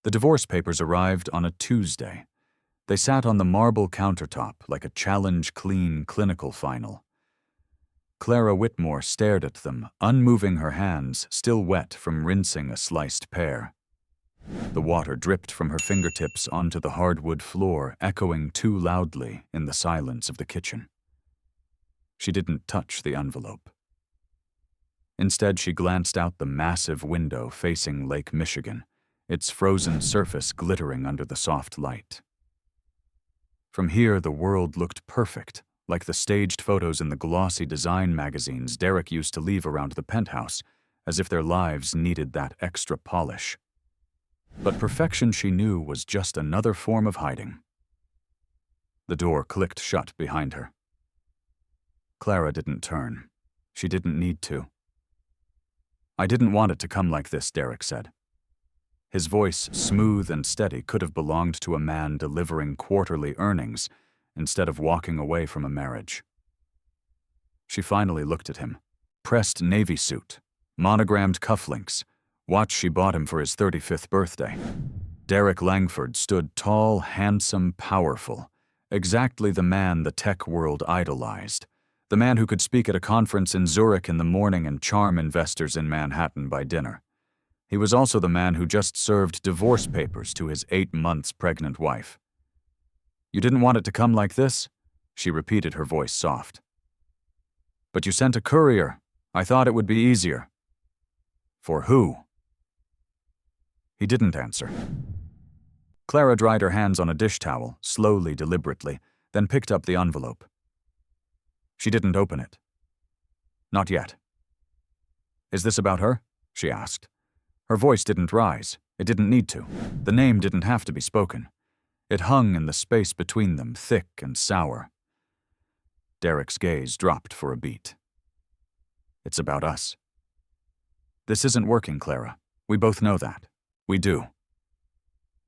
The divorce papers arrived on a Tuesday. They sat on the marble countertop like a challenge-clean clinical final. Clara Whitmore stared at them, unmoving her hands, still wet from rinsing a sliced pear. The water dripped from her fingertips onto the hardwood floor, echoing too loudly in the silence of the kitchen. She didn't touch the envelope. Instead, she glanced out the massive window facing Lake Michigan, its frozen surface glittering under the soft light. From here, the world looked perfect, like the staged photos in the glossy design magazines Derek used to leave around the penthouse, as if their lives needed that extra polish. But perfection, she knew, was just another form of hiding. The door clicked shut behind her. Clara didn't turn. She didn't need to. "I didn't want it to come like this," Derek said. His voice, smooth and steady, could have belonged to a man delivering quarterly earnings instead of walking away from a marriage. She finally looked at him. Pressed navy suit, monogrammed cufflinks, watch she bought him for his 35th birthday. Derek Langford stood tall, handsome, powerful, exactly the man the tech world idolized, the man who could speak at a conference in Zurich in the morning and charm investors in Manhattan by dinner. He was also the man who just served divorce papers to his 8 months pregnant wife. "You didn't want it to come like this?" She repeated, her voice soft. "But you sent a courier. I thought it would be easier." "For who?" He didn't answer. Clara dried her hands on a dish towel, slowly, deliberately, then picked up the envelope. She didn't open it. Not yet. "Is this about her?" she asked. Her voice didn't rise. It didn't need to. The name didn't have to be spoken. It hung in the space between them, thick and sour. Derek's gaze dropped for a beat. "It's about us." "This isn't working, Clara. We both know that. We do."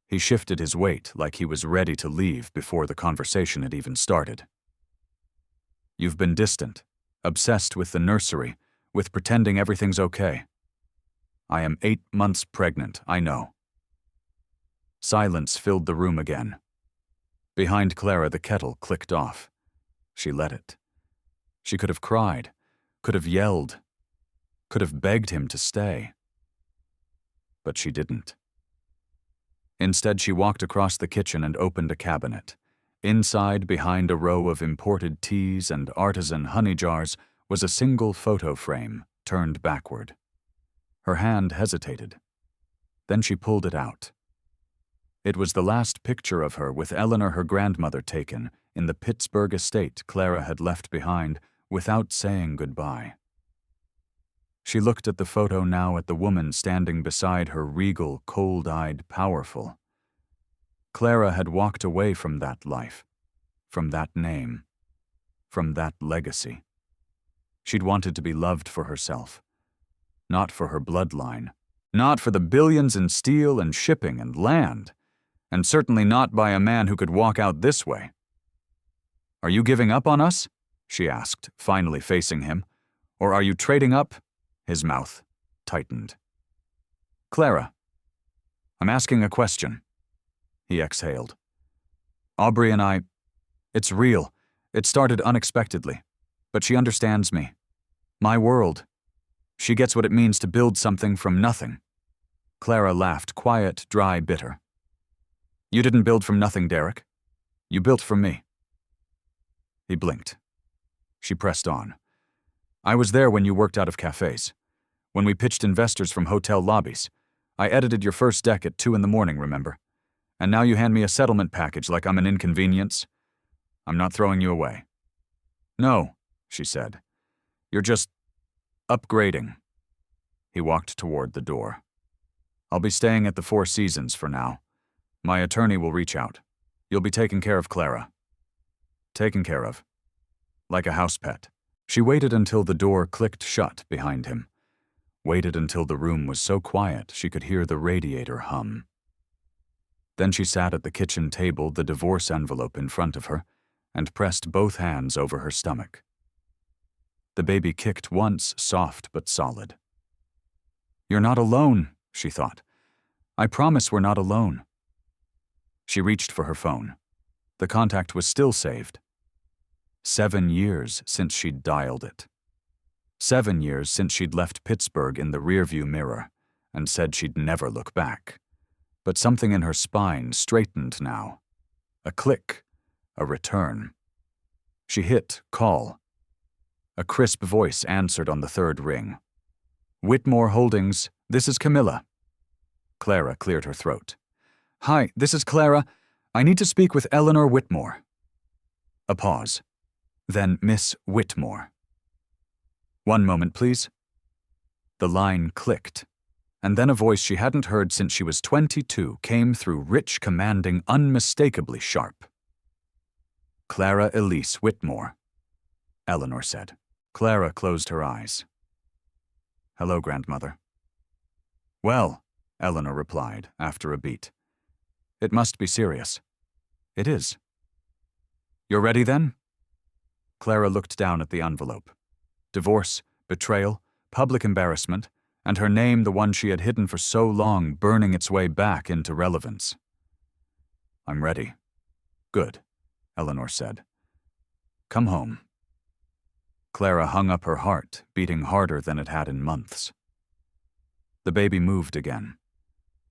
He shifted his weight like he was ready to leave before the conversation had even started. "You've been distant, obsessed with the nursery, with pretending everything's okay. I am 8 months pregnant, I know." Silence filled the room again. Behind Clara, the kettle clicked off. She let it. She could have cried, could have yelled, could have begged him to stay. But she didn't. Instead, she walked across the kitchen and opened a cabinet. Inside, behind a row of imported teas and artisan honey jars, was a single photo frame, turned backward. Her hand hesitated. Then she pulled it out. It was the last picture of her with Eleanor, her grandmother, taken in the Pittsburgh estate Clara had left behind without saying goodbye. She looked at the photo now, at the woman standing beside her, regal, cold-eyed, powerful. Clara had walked away from that life, from that name, from that legacy. She'd wanted to be loved for herself, not for her bloodline, not for the billions in steel and shipping and land, and certainly not by a man who could walk out this way. "Are you giving up on us?" she asked, finally facing him. "Or are you trading up?" His mouth tightened. "Clara, I'm asking a question." He exhaled. "Aubrey and I, it's real. It started unexpectedly, but she understands me. My world. She gets what it means to build something from nothing." Clara laughed, quiet, dry, bitter. "You didn't build from nothing, Derek. You built from me." He blinked. She pressed on. "I was there when you worked out of cafes. When we pitched investors from hotel lobbies. I edited your first deck at 2 a.m, remember? And now you hand me a settlement package like I'm an inconvenience? I'm not throwing you away." "No," she said. "You're just upgrading." He walked toward the door. "I'll be staying at the Four Seasons for now. My attorney will reach out. You'll be taking care of Clara." "Taken care of. Like a house pet." She waited until the door clicked shut behind him. Waited until the room was so quiet she could hear the radiator hum. Then she sat at the kitchen table, the divorce envelope in front of her, and pressed both hands over her stomach. The baby kicked once, soft but solid. "You're not alone," she thought. I promise we're not alone. She reached for her phone. The contact was still saved. 7 years since she'd dialed it. 7 years since she'd left Pittsburgh in the rearview mirror and said she'd never look back. But something in her spine straightened now. A click, a return. She hit call. A crisp voice answered on the third ring. Whitmore Holdings, this is Camilla. Clara cleared her throat. Hi, this is Clara. I need to speak with Eleanor Whitmore. A pause. Then Miss Whitmore. One moment, please. The line clicked, and then a voice she hadn't heard since she was 22 came through, rich, commanding, unmistakably sharp. Clara Elise Whitmore, Eleanor said. Clara closed her eyes. Hello, grandmother. Well, Eleanor replied after a beat. It must be serious. It is. You're ready then? Clara looked down at the envelope. Divorce, betrayal, public embarrassment, and her name, the one she had hidden for so long, burning its way back into relevance. I'm ready. Good, Eleanor said. Come home. Clara hung up her heart, beating harder than it had in months. The baby moved again.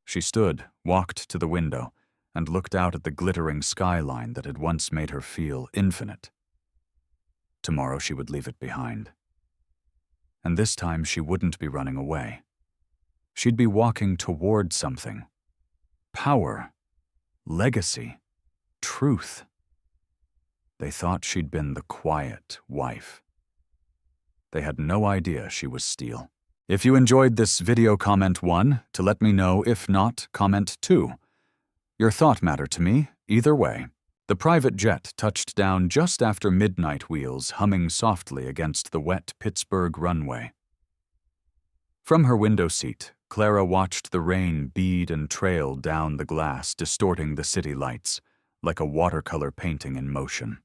She stood, walked to the window, and looked out at the glittering skyline that had once made her feel infinite. Tomorrow she would leave it behind. And this time she wouldn't be running away. She'd be walking toward something. Power. Legacy. Truth. They thought she'd been the quiet wife. They had no idea she was steel. If you enjoyed this video, comment 1 to let me know. If not, comment 2. Your thought mattered to me, either way. The private jet touched down just after midnight, wheels humming softly against the wet Pittsburgh runway. From her window seat, Clara watched the rain bead and trail down the glass, distorting the city lights, like a watercolor painting in motion.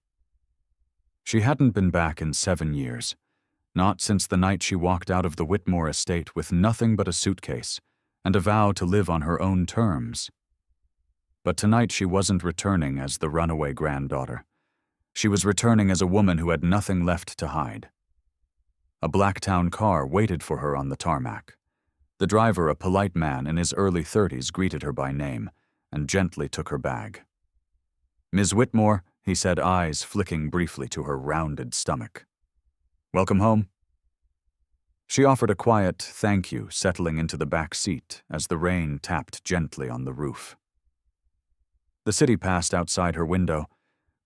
She hadn't been back in 7 years, not since the night she walked out of the Whitmore estate with nothing but a suitcase and a vow to live on her own terms. But tonight she wasn't returning as the runaway granddaughter. She was returning as a woman who had nothing left to hide. A Blacktown car waited for her on the tarmac. The driver, a polite man in his early 30s, greeted her by name and gently took her bag. Ms. Whitmore, he said, eyes flicking briefly to her rounded stomach. Welcome home. She offered a quiet thank you, settling into the back seat as the rain tapped gently on the roof. The city passed outside her window.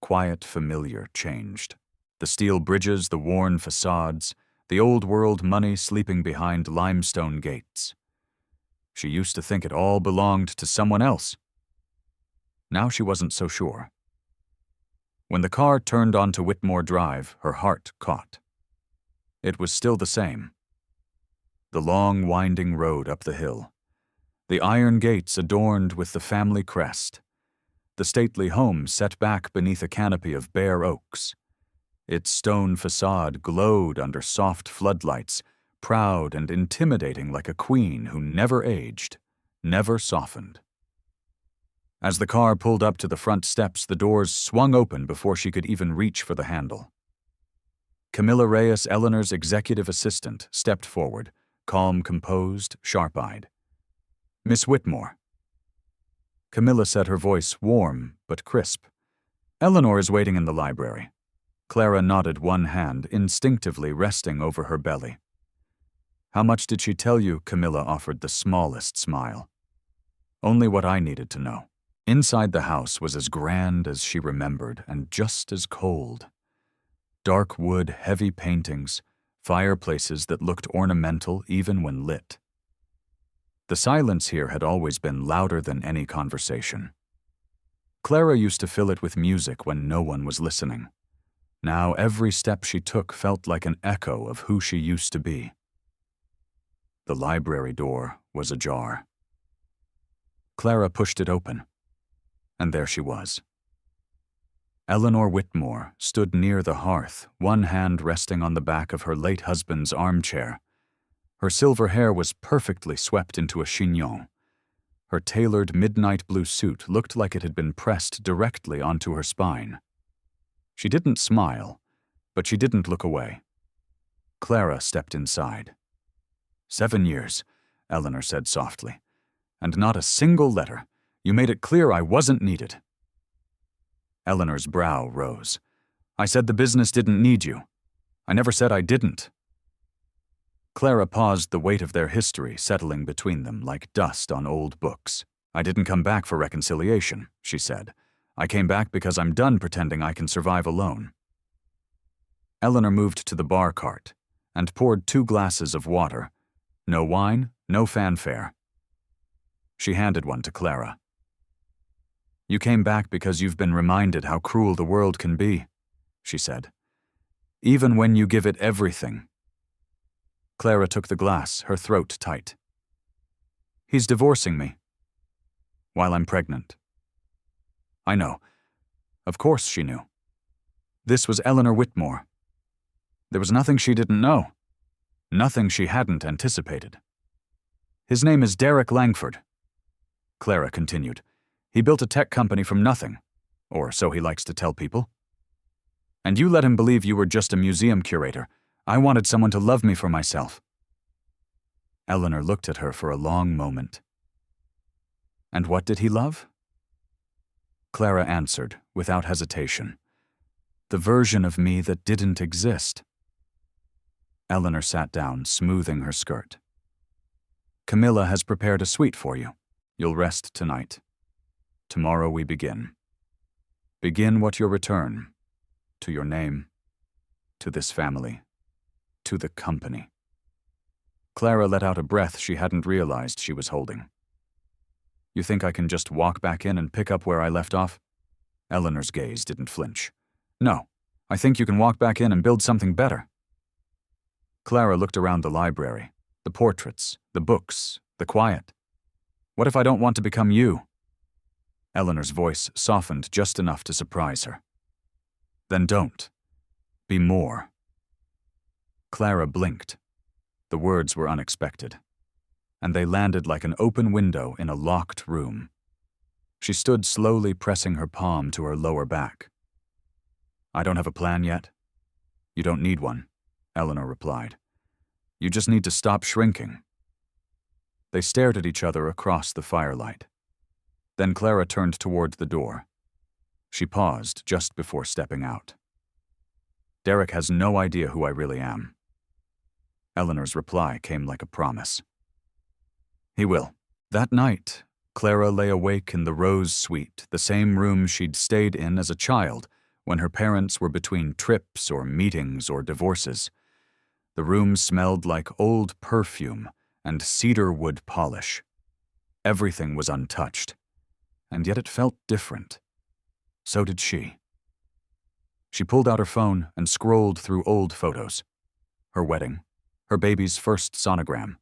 Quiet, familiar, changed. The steel bridges, the worn facades, the old-world money sleeping behind limestone gates. She used to think it all belonged to someone else. Now she wasn't so sure. When the car turned onto Whitmore Drive, her heart caught. It was still the same. The long, winding road up the hill. The iron gates adorned with the family crest. The stately home set back beneath a canopy of bare oaks. Its stone facade glowed under soft floodlights, proud and intimidating like a queen who never aged, never softened. As the car pulled up to the front steps, the doors swung open before she could even reach for the handle. Camilla Reyes, Eleanor's executive assistant, stepped forward, calm, composed, sharp-eyed. Miss Whitmore. Camilla said, her voice warm but crisp. Eleanor is waiting in the library. Clara nodded, one hand instinctively resting over her belly. How much did she tell you? Camilla offered the smallest smile. Only what I needed to know. Inside the house was as grand as she remembered and just as cold. Dark wood, heavy paintings, fireplaces that looked ornamental even when lit. The silence here had always been louder than any conversation. Clara used to fill it with music when no one was listening. Now every step she took felt like an echo of who she used to be. The library door was ajar. Clara pushed it open, and there she was. Eleanor Whitmore stood near the hearth, one hand resting on the back of her late husband's armchair. Her silver hair was perfectly swept into a chignon. Her tailored midnight blue suit looked like it had been pressed directly onto her spine. She didn't smile, but she didn't look away. Clara stepped inside. 7 years, Eleanor said softly. And not a single letter. You made it clear I wasn't needed. Eleanor's brow rose. I said the business didn't need you. I never said I didn't. Clara paused, the weight of their history settling between them like dust on old books. I didn't come back for reconciliation, she said. I came back because I'm done pretending I can survive alone. Eleanor moved to the bar cart and poured 2 glasses of water. No wine, no fanfare. She handed one to Clara. You came back because you've been reminded how cruel the world can be, she said. Even when you give it everything. Clara took the glass, her throat tight. He's divorcing me. While I'm pregnant. I know. Of course she knew. This was Eleanor Whitmore. There was nothing she didn't know. Nothing she hadn't anticipated. His name is Derek Langford. Clara continued. He built a tech company from nothing, or so he likes to tell people. And you let him believe you were just a museum curator. I wanted someone to love me for myself. Eleanor looked at her for a long moment. And what did he love? Clara answered, without hesitation. The version of me that didn't exist. Eleanor sat down, smoothing her skirt. Camilla has prepared a suite for you. You'll rest tonight. Tomorrow we begin. Begin what you'll return. To your name. To this family. To the company. Clara let out a breath she hadn't realized she was holding. You think I can just walk back in and pick up where I left off? Eleanor's gaze didn't flinch. No, I think you can walk back in and build something better. Clara looked around the library, the portraits, the books, the quiet. What if I don't want to become you? Eleanor's voice softened just enough to surprise her. Then don't. Be more. Clara blinked. The words were unexpected, and they landed like an open window in a locked room. She stood slowly pressing her palm to her lower back. I don't have a plan yet. You don't need one, Eleanor replied. You just need to stop shrinking. They stared at each other across the firelight. Then Clara turned toward the door. She paused just before stepping out. Derek has no idea who I really am. Eleanor's reply came like a promise. He will. That night, Clara lay awake in the Rose Suite, the same room she'd stayed in as a child when her parents were between trips or meetings or divorces. The room smelled like old perfume and cedar wood polish. Everything was untouched, and yet it felt different. So did she. She pulled out her phone and scrolled through old photos. Her wedding, her baby's first sonogram,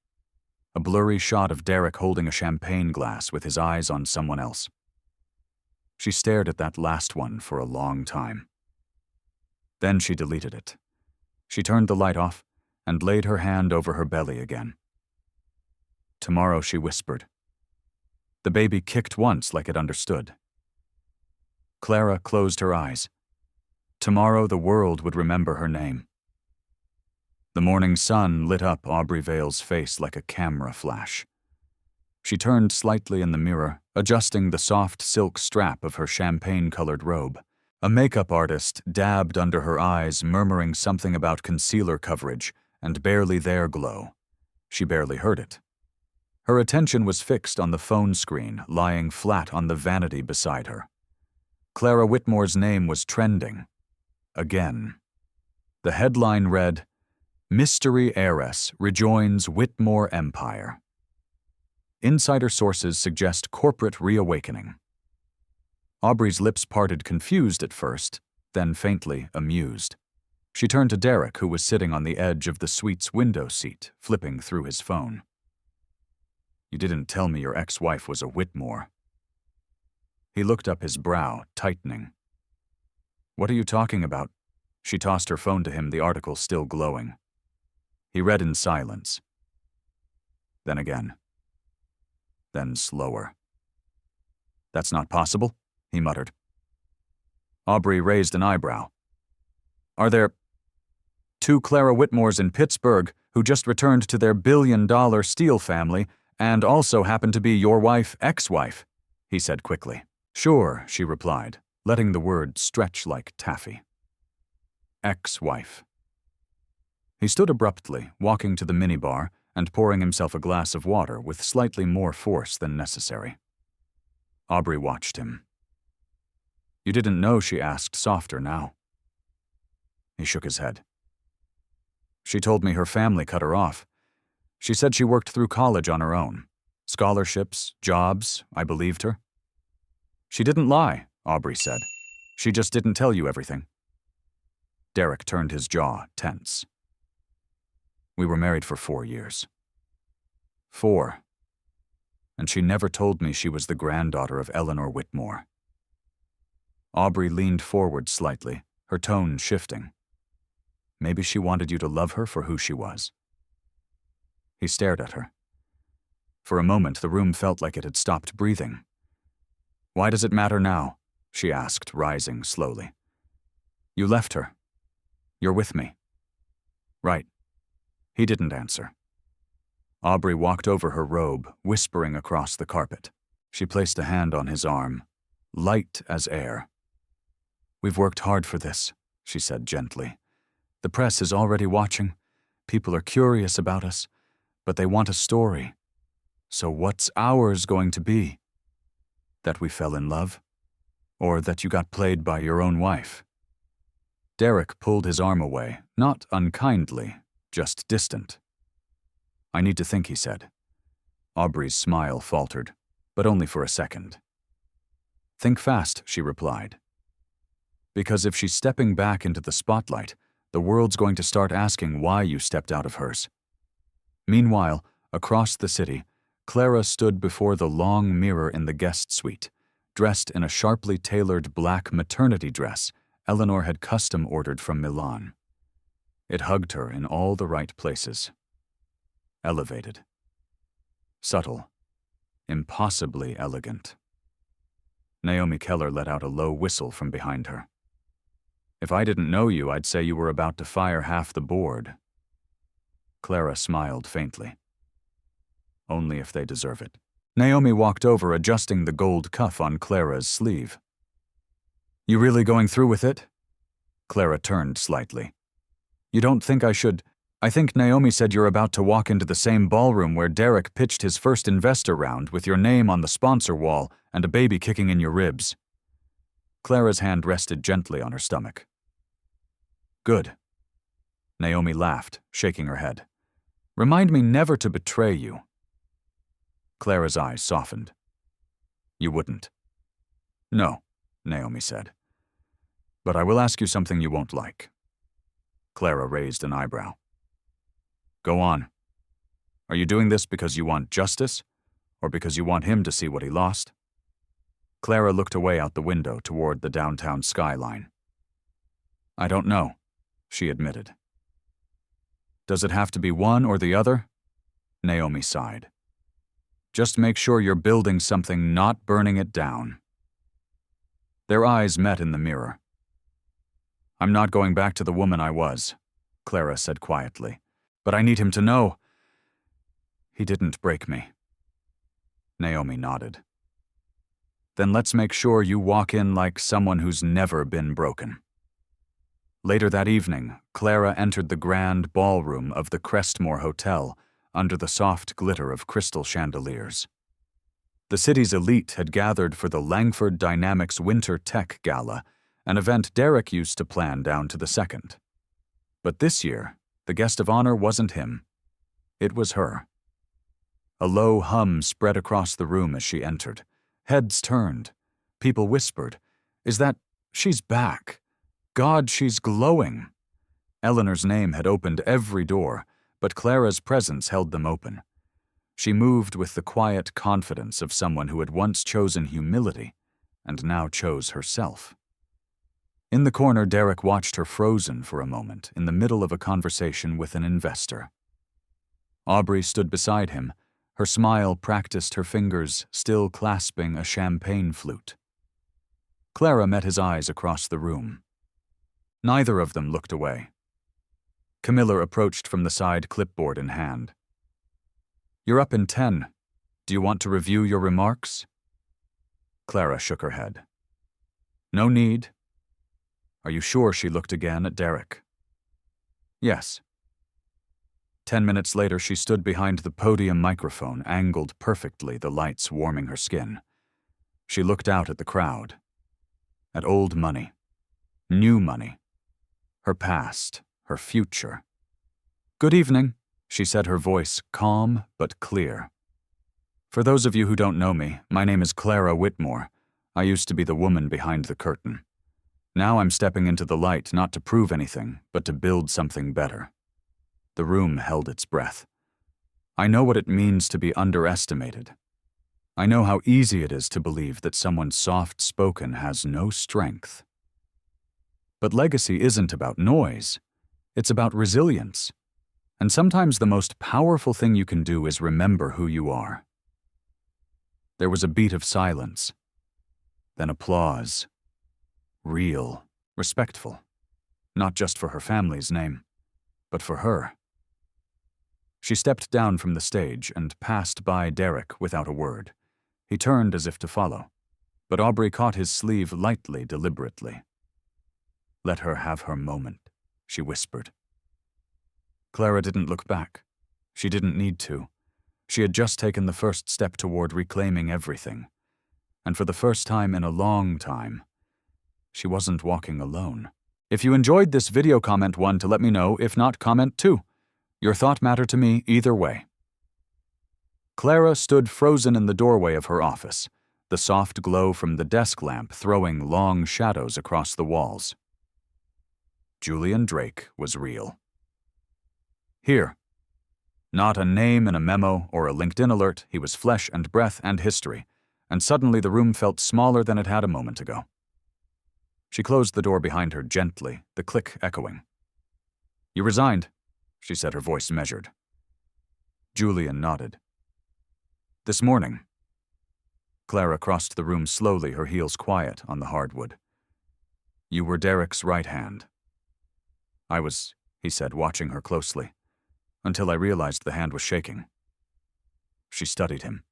a blurry shot of Derek holding a champagne glass with his eyes on someone else. She stared at that last one for a long time. Then she deleted it. She turned the light off and laid her hand over her belly again. Tomorrow, she whispered. The baby kicked once like it understood. Clara closed her eyes. Tomorrow the world would remember her name. The morning sun lit up Aubrey Vale's face like a camera flash. She turned slightly in the mirror, adjusting the soft silk strap of her champagne-colored robe. A makeup artist dabbed under her eyes, murmuring something about concealer coverage and barely there glow. She barely heard it. Her attention was fixed on the phone screen, lying flat on the vanity beside her. Clara Whitmore's name was trending. Again. The headline read, Mystery Heiress Rejoins Whitmore Empire. Insider sources suggest corporate reawakening. Aubrey's lips parted, confused at first, then faintly amused. She turned to Derek, who was sitting on the edge of the suite's window seat, flipping through his phone. You didn't tell me your ex-wife was a Whitmore. He looked up, his brow tightening. What are you talking about? She tossed her phone to him, the article still glowing. He read in silence. Then again. Then slower. That's not possible, he muttered. Aubrey raised an eyebrow. Are there 2 Clara Whitmores in Pittsburgh who just returned to their billion-dollar Steele family and also happen to be your wife, ex-wife? He said quickly. Sure, she replied, letting the word stretch like taffy. Ex-wife. He stood abruptly, walking to the minibar and pouring himself a glass of water with slightly more force than necessary. Aubrey watched him. You didn't know, she asked, softer now. He shook his head. She told me her family cut her off. She said she worked through college on her own. Scholarships, jobs, I believed her. She didn't lie, Aubrey said. She just didn't tell you everything. Derek turned his jaw tense. We were married for 4 years. 4. And she never told me she was the granddaughter of Eleanor Whitmore. Aubrey leaned forward slightly, her tone shifting. Maybe she wanted you to love her for who she was. He stared at her. For a moment, the room felt like it had stopped breathing. Why does it matter now? She asked, rising slowly. You left her. You're with me. Right. He didn't answer. Aubrey walked over her robe, whispering across the carpet. She placed a hand on his arm, light as air. We've worked hard for this, she said gently. The press is already watching. People are curious about us, but they want a story. So what's ours going to be? That we fell in love? Or that you got played by your own wife? Derek pulled his arm away, not unkindly, just distant. I need to think, he said. Aubrey's smile faltered, but only for a second. Think fast, she replied. Because if she's stepping back into the spotlight, the world's going to start asking why you stepped out of hers. Meanwhile, across the city, Clara stood before the long mirror in the guest suite, dressed in a sharply tailored black maternity dress Eleanor had custom ordered from Milan. It hugged her in all the right places. Elevated. Subtle. Impossibly elegant. Naomi Keller let out a low whistle from behind her. If I didn't know you, I'd say you were about to fire half the board. Clara smiled faintly. Only if they deserve it. Naomi walked over, adjusting the gold cuff on Clara's sleeve. You really going through with it? Clara turned slightly. You don't think I should? I think Naomi said you're about to walk into the same ballroom where Derek pitched his first investor round with your name on the sponsor wall and a baby kicking in your ribs. Clara's hand rested gently on her stomach. Good. Naomi laughed, shaking her head. Remind me never to betray you. Clara's eyes softened. You wouldn't. No, Naomi said. But I will ask you something you won't like. Clara raised an eyebrow. Go on. Are you doing this because you want justice, or because you want him to see what he lost? Clara looked away out the window toward the downtown skyline. I don't know, she admitted. Does it have to be one or the other? Naomi sighed. Just make sure you're building something, not burning it down. Their eyes met in the mirror. I'm not going back to the woman I was, Clara said quietly. But I need him to know. He didn't break me. Naomi nodded. Then let's make sure you walk in like someone who's never been broken. Later that evening, Clara entered the grand ballroom of the Crestmore Hotel under the soft glitter of crystal chandeliers. The city's elite had gathered for the Langford Dynamics Winter Tech Gala, an event Derek used to plan down to the second. But this year, the guest of honor wasn't him. It was her. A low hum spread across the room as she entered. Heads turned. People whispered, "Is that... she's back. God, she's glowing." Eleanor's name had opened every door, but Clara's presence held them open. She moved with the quiet confidence of someone who had once chosen humility and now chose herself. In the corner, Derek watched her frozen for a moment in the middle of a conversation with an investor. Aubrey stood beside him, Her smile practiced her fingers still clasping a champagne flute. Clara met his eyes across the room. Neither of them looked away. Camilla approached from the side, clipboard in hand. "You're up in 10. Do you want to review your remarks?" Clara shook her head. "No need." "Are you sure?" She looked again at Derek. "Yes." 10 minutes later, she stood behind the podium microphone, angled perfectly, the lights warming her skin. She looked out at the crowd. At old money. New money. Her past. Her future. "Good evening," she said, her voice calm but clear. "For those of you who don't know me, my name is Clara Whitmore. I used to be the woman behind the curtain. Now I'm stepping into the light not to prove anything, but to build something better." The room held its breath. "I know what it means to be underestimated. I know how easy it is to believe that someone soft-spoken has no strength. But legacy isn't about noise. It's about resilience. And sometimes the most powerful thing you can do is remember who you are." There was a beat of silence. Then applause. Real, respectful. Not just for her family's name, but for her. She stepped down from the stage and passed by Derek without a word. He turned as if to follow, but Aubrey caught his sleeve lightly, deliberately. "Let her have her moment," she whispered. Clara didn't look back. She didn't need to. She had just taken the first step toward reclaiming everything. And for the first time in a long time, she wasn't walking alone. If you enjoyed this video, comment 1 to let me know. If not, comment 2. Your thought mattered to me either way. Clara stood frozen in the doorway of her office, the soft glow from the desk lamp throwing long shadows across the walls. Julian Drake was real. Here. Not a name in a memo or a LinkedIn alert, he was flesh and breath and history, and suddenly the room felt smaller than it had a moment ago. She closed the door behind her gently, the click echoing. "You resigned," she said, her voice measured. Julian nodded. "This morning." Clara crossed the room slowly, her heels quiet on the hardwood. "You were Derek's right hand." "I was," he said, watching her closely, until I realized the hand was shaking. She studied him.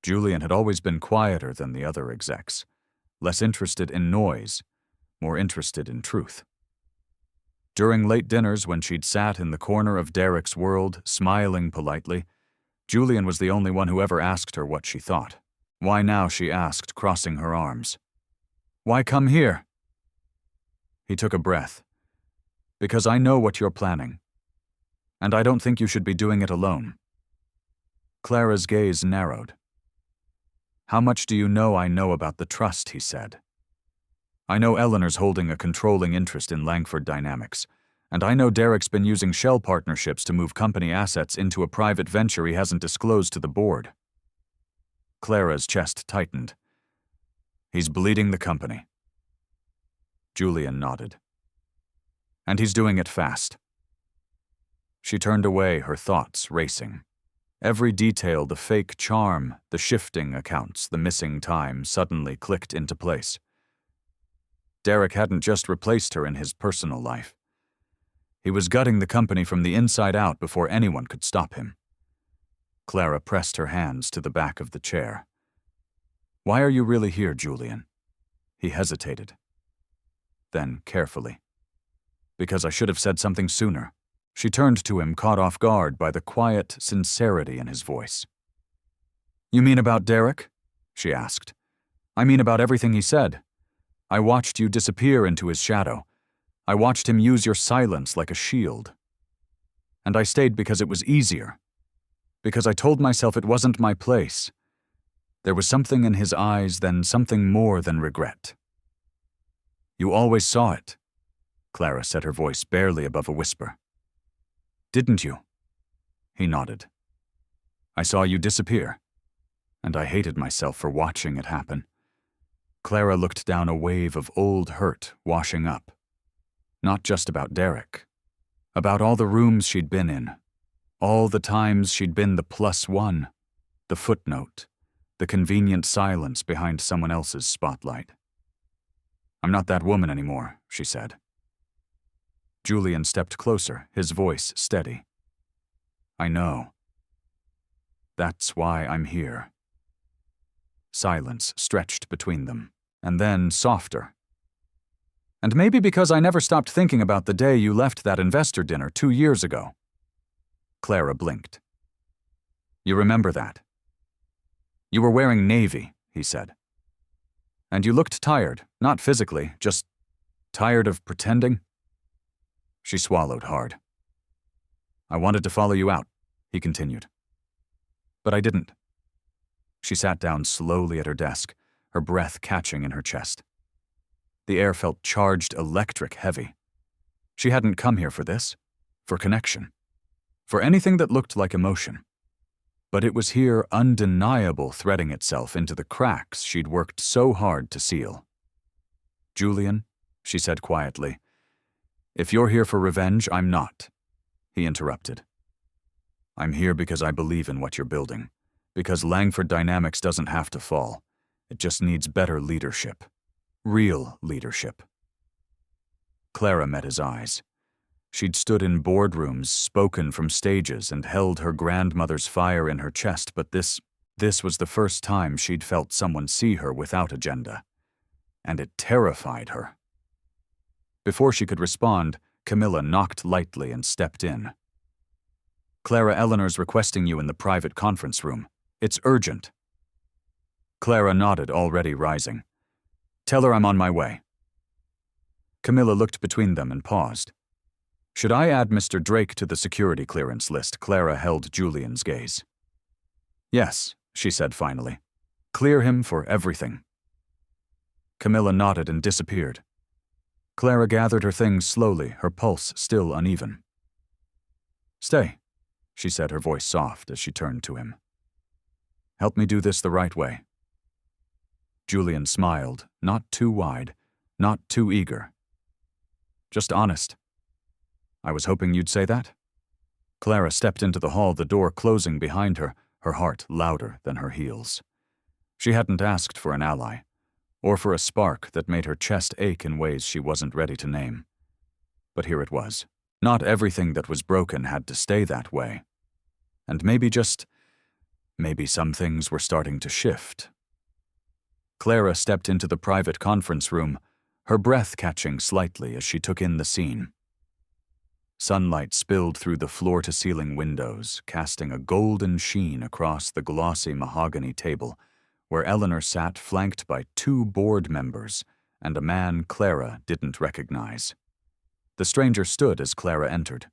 Julian had always been quieter than the other execs, less interested in noise, more interested in truth. During late dinners, when she'd sat in the corner of Derek's world, smiling politely, Julian was the only one who ever asked her what she thought. "Why now?" she asked, crossing her arms. "Why come here?" He took a breath. "Because I know what you're planning. And I don't think you should be doing it alone." Clara's gaze narrowed. "How much do you know I know about the trust?" he said. "I know Eleanor's holding a controlling interest in Langford Dynamics, and I know Derek's been using shell partnerships to move company assets into a private venture he hasn't disclosed to the board." Clara's chest tightened. "He's bleeding the company." Julian nodded. "And he's doing it fast." She turned away, her thoughts racing. Every detail, the fake charm, the shifting accounts, the missing time, suddenly clicked into place. Derek hadn't just replaced her in his personal life. He was gutting the company from the inside out before anyone could stop him. Clara pressed her hands to the back of the chair. "Why are you really here, Julian?" He hesitated. Then, carefully. "Because I should have said something sooner." She turned to him, caught off guard by the quiet sincerity in his voice. "You mean about Derek?" she asked. "I mean about everything he said. I watched you disappear into his shadow. I watched him use your silence like a shield. And I stayed because it was easier. Because I told myself it wasn't my place. There was something in his eyes, then something more than regret." "You always saw it," Clara said, her voice barely above a whisper. "Didn't you?" He nodded. "I saw you disappear, and I hated myself for watching it happen." Clara looked down a wave of old hurt washing up. Not just about Derek. About all the rooms she'd been in. All the times she'd been the +1, the footnote, the convenient silence behind someone else's spotlight. "I'm not that woman anymore," she said. Julian stepped closer, his voice steady. "I know. That's why I'm here." Silence stretched between them, and then softer. "And maybe because I never stopped thinking about the day you left that investor dinner 2 years ago." Clara blinked. "You remember that? You were wearing navy," he said. "And you looked tired, not physically, just tired of pretending." She swallowed hard. "I wanted to follow you out," he continued. "But I didn't." She sat down slowly at her desk, her breath catching in her chest. The air felt charged electric heavy. She hadn't come here for this, for connection, for anything that looked like emotion. But it was here undeniable threading itself into the cracks she'd worked so hard to seal. "Julian," she said quietly, "if you're here for revenge, I'm not," he interrupted. "I'm here because I believe in what you're building, because Langford Dynamics doesn't have to fall. It just needs better leadership. Real leadership." Clara met his eyes. She'd stood in boardrooms, spoken from stages, and held her grandmother's fire in her chest, but this was the first time she'd felt someone see her without agenda. And it terrified her. Before she could respond, Camilla knocked lightly and stepped in. "Clara Eleanor's requesting you in the private conference room. It's urgent." Clara nodded, already rising. "Tell her I'm on my way." Camilla looked between them and paused. "Should I add Mr. Drake to the security clearance list?" Clara held Julian's gaze. "Yes," she said finally. "Clear him for everything." Camilla nodded and disappeared. Clara gathered her things slowly, her pulse still uneven. "Stay," she said, her voice soft as she turned to him. "Help me do this the right way." Julian smiled, not too wide, not too eager. "Just honest." "I was hoping you'd say that." Clara stepped into the hall, the door closing behind her, her heart louder than her heels. She hadn't asked for an ally, or for a spark that made her chest ache in ways she wasn't ready to name. But here it was. Not everything that was broken had to stay that way. And maybe some things were starting to shift. Clara stepped into the private conference room, her breath catching slightly as she took in the scene. Sunlight spilled through the floor-to-ceiling windows, casting a golden sheen across the glossy mahogany table, where Eleanor sat flanked by 2 board members and a man Clara didn't recognize. The stranger stood as Clara entered.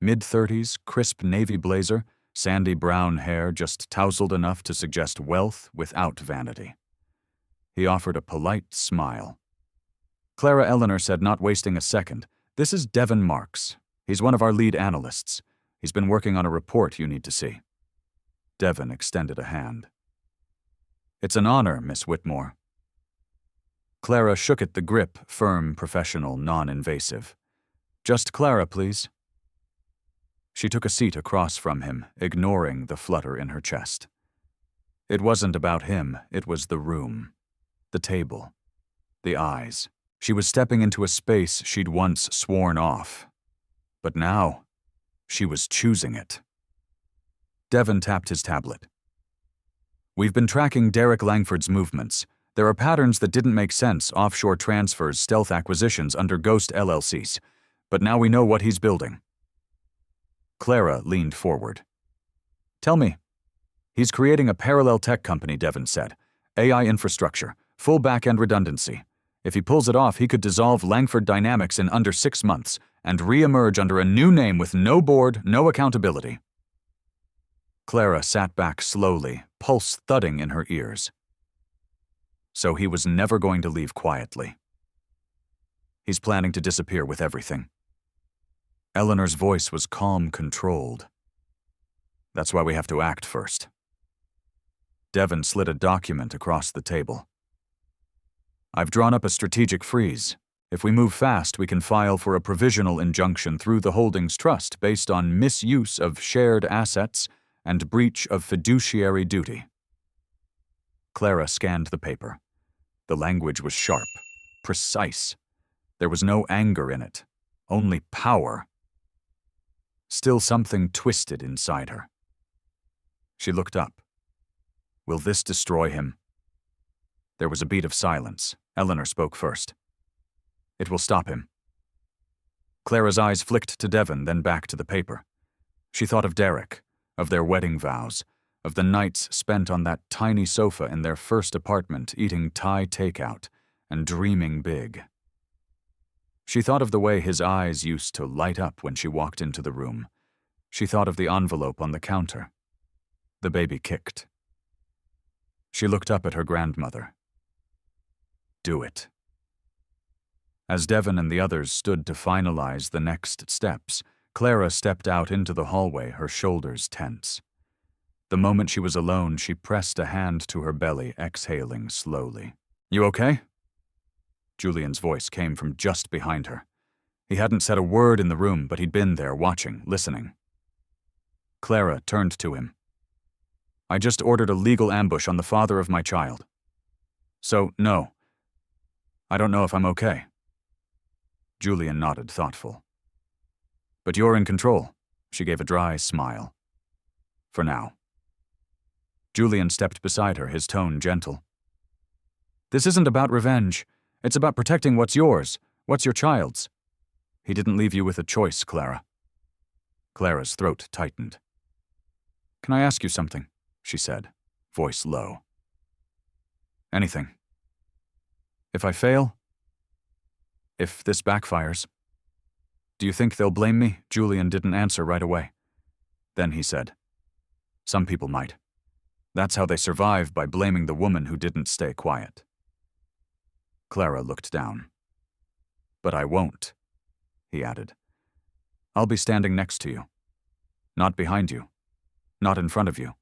Mid-30s, crisp navy blazer, sandy brown hair just tousled enough to suggest wealth without vanity. He offered a polite smile. Clara Eleanor said, not wasting a second, "This is Devin Marks. He's one of our lead analysts. He's been working on a report you need to see." Devin extended a hand. "It's an honor, Miss Whitmore." Clara shook at the grip, firm, professional, non-invasive. "Just Clara, please." She took a seat across from him, ignoring the flutter in her chest. It wasn't about him, it was the room, the table, the eyes. She was stepping into a space she'd once sworn off. But now, she was choosing it. Devin tapped his tablet. "We've been tracking Derek Langford's movements. There are patterns that didn't make sense, offshore transfers, stealth acquisitions under ghost LLCs. But now we know what he's building." Clara leaned forward. "Tell me." "He's creating a parallel tech company," Devin said. "AI infrastructure, full back-end redundancy. If he pulls it off, he could dissolve Langford Dynamics in under 6 months and re-emerge under a new name with no board, no accountability." Clara sat back slowly, pulse thudding in her ears. So he was never going to leave quietly. He's planning to disappear with everything. Eleanor's voice was calm, controlled. "That's why we have to act first." Devin slid a document across the table. "I've drawn up a strategic freeze. If we move fast, we can file for a provisional injunction through the Holdings Trust based on misuse of shared assets and breach of fiduciary duty. Clara scanned the paper. The language was sharp, precise. There was no anger in it, only power. Still something twisted inside her. She looked up. Will this destroy him? There was a beat of silence. Eleanor spoke first. It will stop him. Clara's eyes flicked to Devon, then back to the paper. She thought of Derek, of their wedding vows, of the nights spent on that tiny sofa in their first apartment eating Thai takeout and dreaming big. She thought of the way his eyes used to light up when she walked into the room. She thought of the envelope on the counter. The baby kicked. She looked up at her grandmother. Do it. As Devon and the others stood to finalize the next steps, Clara stepped out into the hallway, her shoulders tense. The moment she was alone, she pressed a hand to her belly, exhaling slowly. You okay? Julian's voice came from just behind her. He hadn't said a word in the room, but he'd been there, watching, listening. Clara turned to him. I just ordered a legal ambush on the father of my child. So, no. I don't know if I'm okay. Julian nodded, thoughtful. But you're in control. She gave a dry smile. For now. Julian stepped beside her, his tone gentle. This isn't about revenge. It's about protecting what's yours, what's your child's. He didn't leave you with a choice, Clara. Clara's throat tightened. Can I ask you something? She said, voice low. Anything. If I fail? If this backfires? Do you think they'll blame me? Julian didn't answer right away. Then he said, some people might. That's how they survive, by blaming the woman who didn't stay quiet. Clara looked down. But I won't, he added. I'll be standing next to you. Not behind you. Not in front of you.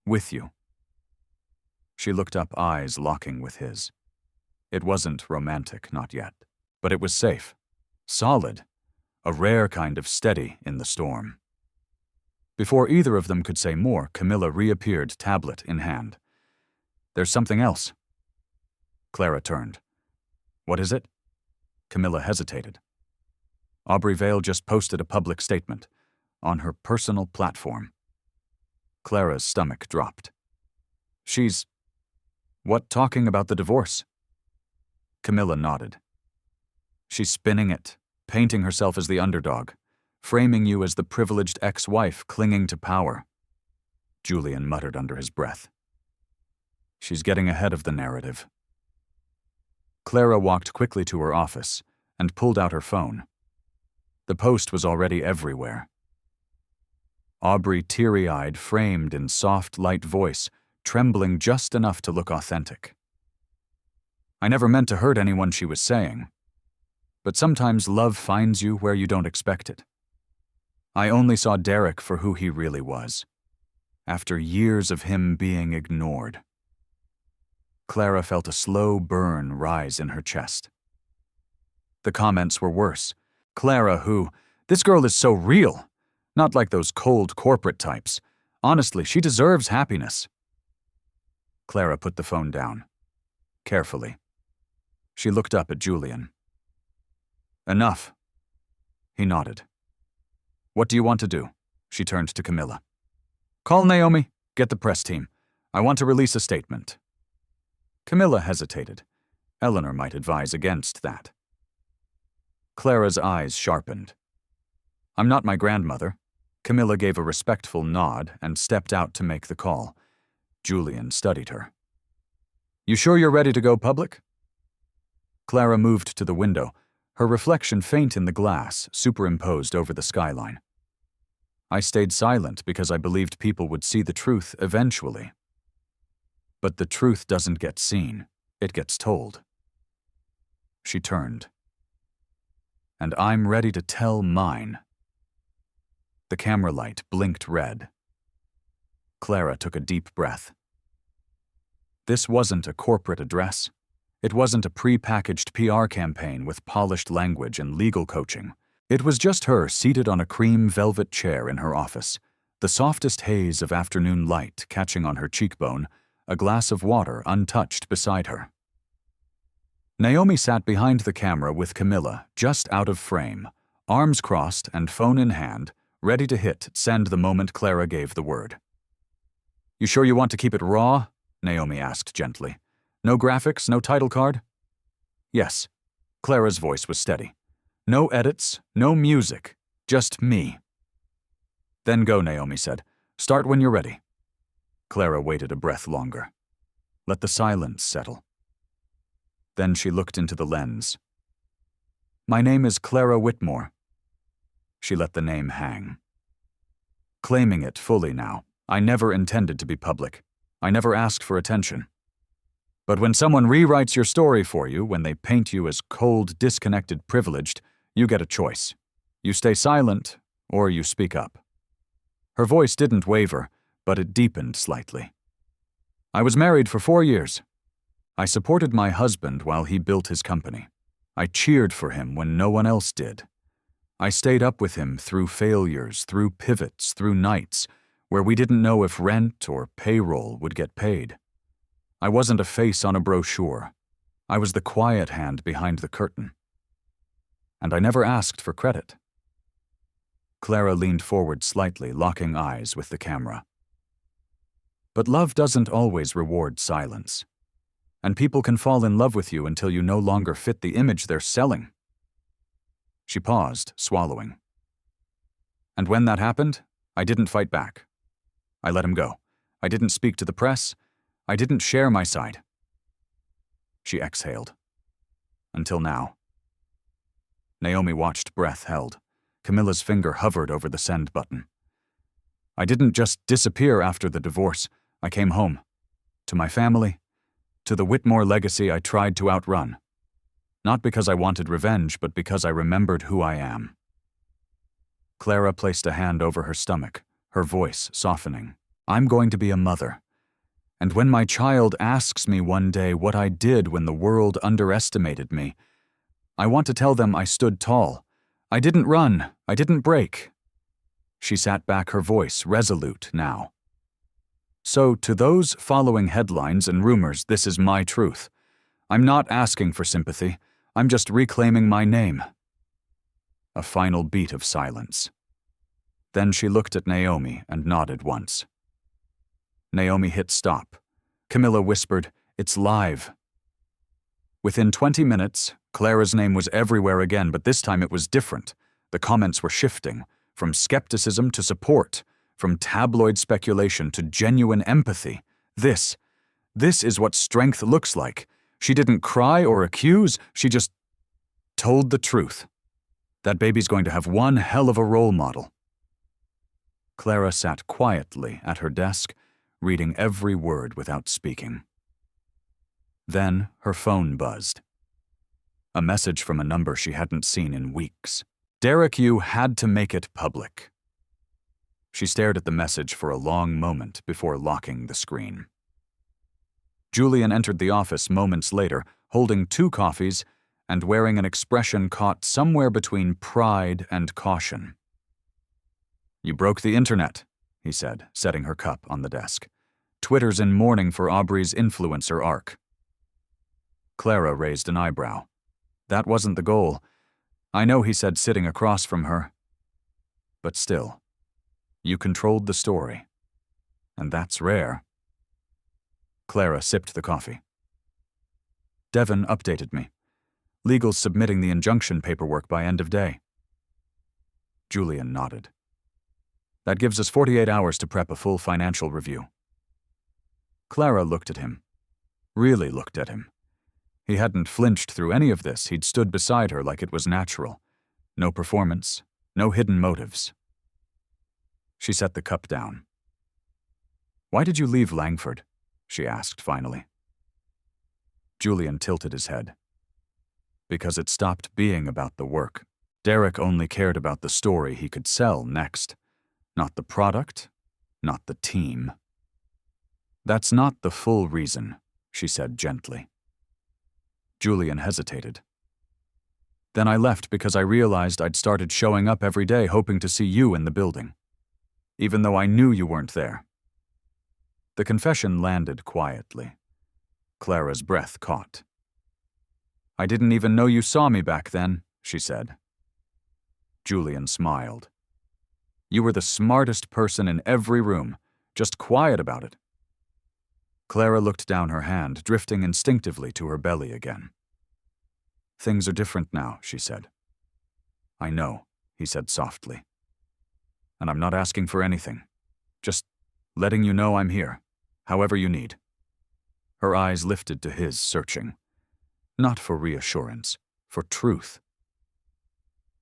With you. She looked up, eyes locking with his. It wasn't romantic, not yet. But it was safe. Solid. A rare kind of steady in the storm. Before either of them could say more, Camilla reappeared, tablet in hand. There's something else. Clara turned. What is it? Camilla hesitated. Aubrey Vale just posted a public statement on her personal platform. Clara's stomach dropped. She's... What, talking about the divorce? Camilla nodded. She's spinning it, painting herself as the underdog, framing you as the privileged ex-wife clinging to power. Julian muttered under his breath. She's getting ahead of the narrative. Clara walked quickly to her office and pulled out her phone. The post was already everywhere. Aubrey, teary-eyed, framed in soft, light voice, trembling just enough to look authentic. I never meant to hurt anyone, she was saying. But sometimes love finds you where you don't expect it. I only saw Derek for who he really was, after years of him being ignored. Clara felt a slow burn rise in her chest. The comments were worse. Clara who, this girl is so real. Not like those cold corporate types. Honestly, she deserves happiness. Clara put the phone down. Carefully. She looked up at Julian. Enough. He nodded. What do you want to do? She turned to Camilla. Call Naomi. Get the press team. I want to release a statement. Camilla hesitated. Eleanor might advise against that. Clara's eyes sharpened. I'm not my grandmother. Camilla gave a respectful nod and stepped out to make the call. Julian studied her. You sure you're ready to go public? Clara moved to the window, her reflection faint in the glass, superimposed over the skyline. I stayed silent because I believed people would see the truth eventually. But the truth doesn't get seen, it gets told. She turned. And I'm ready to tell mine. The camera light blinked red. Clara took a deep breath. This wasn't a corporate address. It wasn't a pre-packaged PR campaign with polished language and legal coaching. It was just her seated on a cream velvet chair in her office, the softest haze of afternoon light catching on her cheekbone, a glass of water untouched beside her. Naomi sat behind the camera with Camilla, just out of frame, arms crossed and phone in hand, ready to hit send the moment Clara gave the word. "You sure you want to keep it raw?" Naomi asked gently. "No graphics, no title card?" "Yes." Clara's voice was steady. "No edits, no music, just me." "Then go," Naomi said. "Start when you're ready." Clara waited a breath longer. Let the silence settle. Then she looked into the lens. "My name is Clara Whitmore." She let the name hang. Claiming it fully now, I never intended to be public. I never asked for attention. But when someone rewrites your story for you, when they paint you as cold, disconnected, privileged, you get a choice. You stay silent, or you speak up. Her voice didn't waver, but it deepened slightly. "I was married for 4 years. I supported my husband while he built his company. I cheered for him when no one else did. I stayed up with him through failures, through pivots, through nights where we didn't know if rent or payroll would get paid. I wasn't a face on a brochure. I was the quiet hand behind the curtain. And I never asked for credit." Clara leaned forward slightly, locking eyes with the camera. "But love doesn't always reward silence. And people can fall in love with you until you no longer fit the image they're selling." She paused, swallowing. "And when that happened, I didn't fight back. I let him go. I didn't speak to the press. I didn't share my side." She exhaled. "Until now." Naomi watched, breath held. Camilla's finger hovered over the send button. "I didn't just disappear after the divorce. I came home. To my family. To the Whitmore legacy I tried to outrun. Not because I wanted revenge, but because I remembered who I am." Clara placed a hand over her stomach, her voice softening. "I'm going to be a mother. And when my child asks me one day what I did when the world underestimated me, I want to tell them I stood tall. I didn't run. I didn't break." She sat back, her voice resolute now. "So to those following headlines and rumors, this is my truth. I'm not asking for sympathy. I'm just reclaiming my name." A final beat of silence. Then she looked at Naomi and nodded once. Naomi hit stop. Camilla whispered, "It's live." Within 20 minutes, Clara's name was everywhere again, but this time it was different. The comments were shifting, from skepticism to support, from tabloid speculation to genuine empathy. This is what strength looks like. She didn't cry or accuse, she just told the truth. That baby's going to have one hell of a role model. Clara sat quietly at her desk, reading every word without speaking. Then her phone buzzed. A message from a number she hadn't seen in weeks. "Derek, you had to make it public." She stared at the message for a long moment before locking the screen. Julian entered the office moments later, holding 2 coffees and wearing an expression caught somewhere between pride and caution. "You broke the internet," he said, setting her cup on the desk. "Twitter's in mourning for Aubrey's influencer arc." Clara raised an eyebrow. "That wasn't the goal. I know," he said, sitting across from her. "But still, you controlled the story. And that's rare." Clara sipped the coffee. "Devin updated me. Legal's submitting the injunction paperwork by end of day." Julian nodded. "That gives us 48 hours to prep a full financial review." Clara looked at him. Really looked at him. He hadn't flinched through any of this. He'd stood beside her like it was natural. No performance, no hidden motives. She set the cup down. "Why did you leave Langford?" she asked finally. Julian tilted his head. "Because it stopped being about the work. Derek only cared about the story he could sell next. Not the product, not the team." "That's not the full reason," she said gently. Julian hesitated. Then I left because I realized I'd started showing up every day hoping to see you in the building, even though I knew you weren't there. The confession landed quietly. Clara's breath caught. I didn't even know you saw me back then, she said. Julian smiled. You were the smartest person in every room, just quiet about it. Clara looked down her hand, drifting instinctively to her belly again. Things are different now, she said. I know, he said softly. And I'm not asking for anything. Just letting you know I'm here, however you need. Her eyes lifted to his, searching. Not for reassurance, for truth.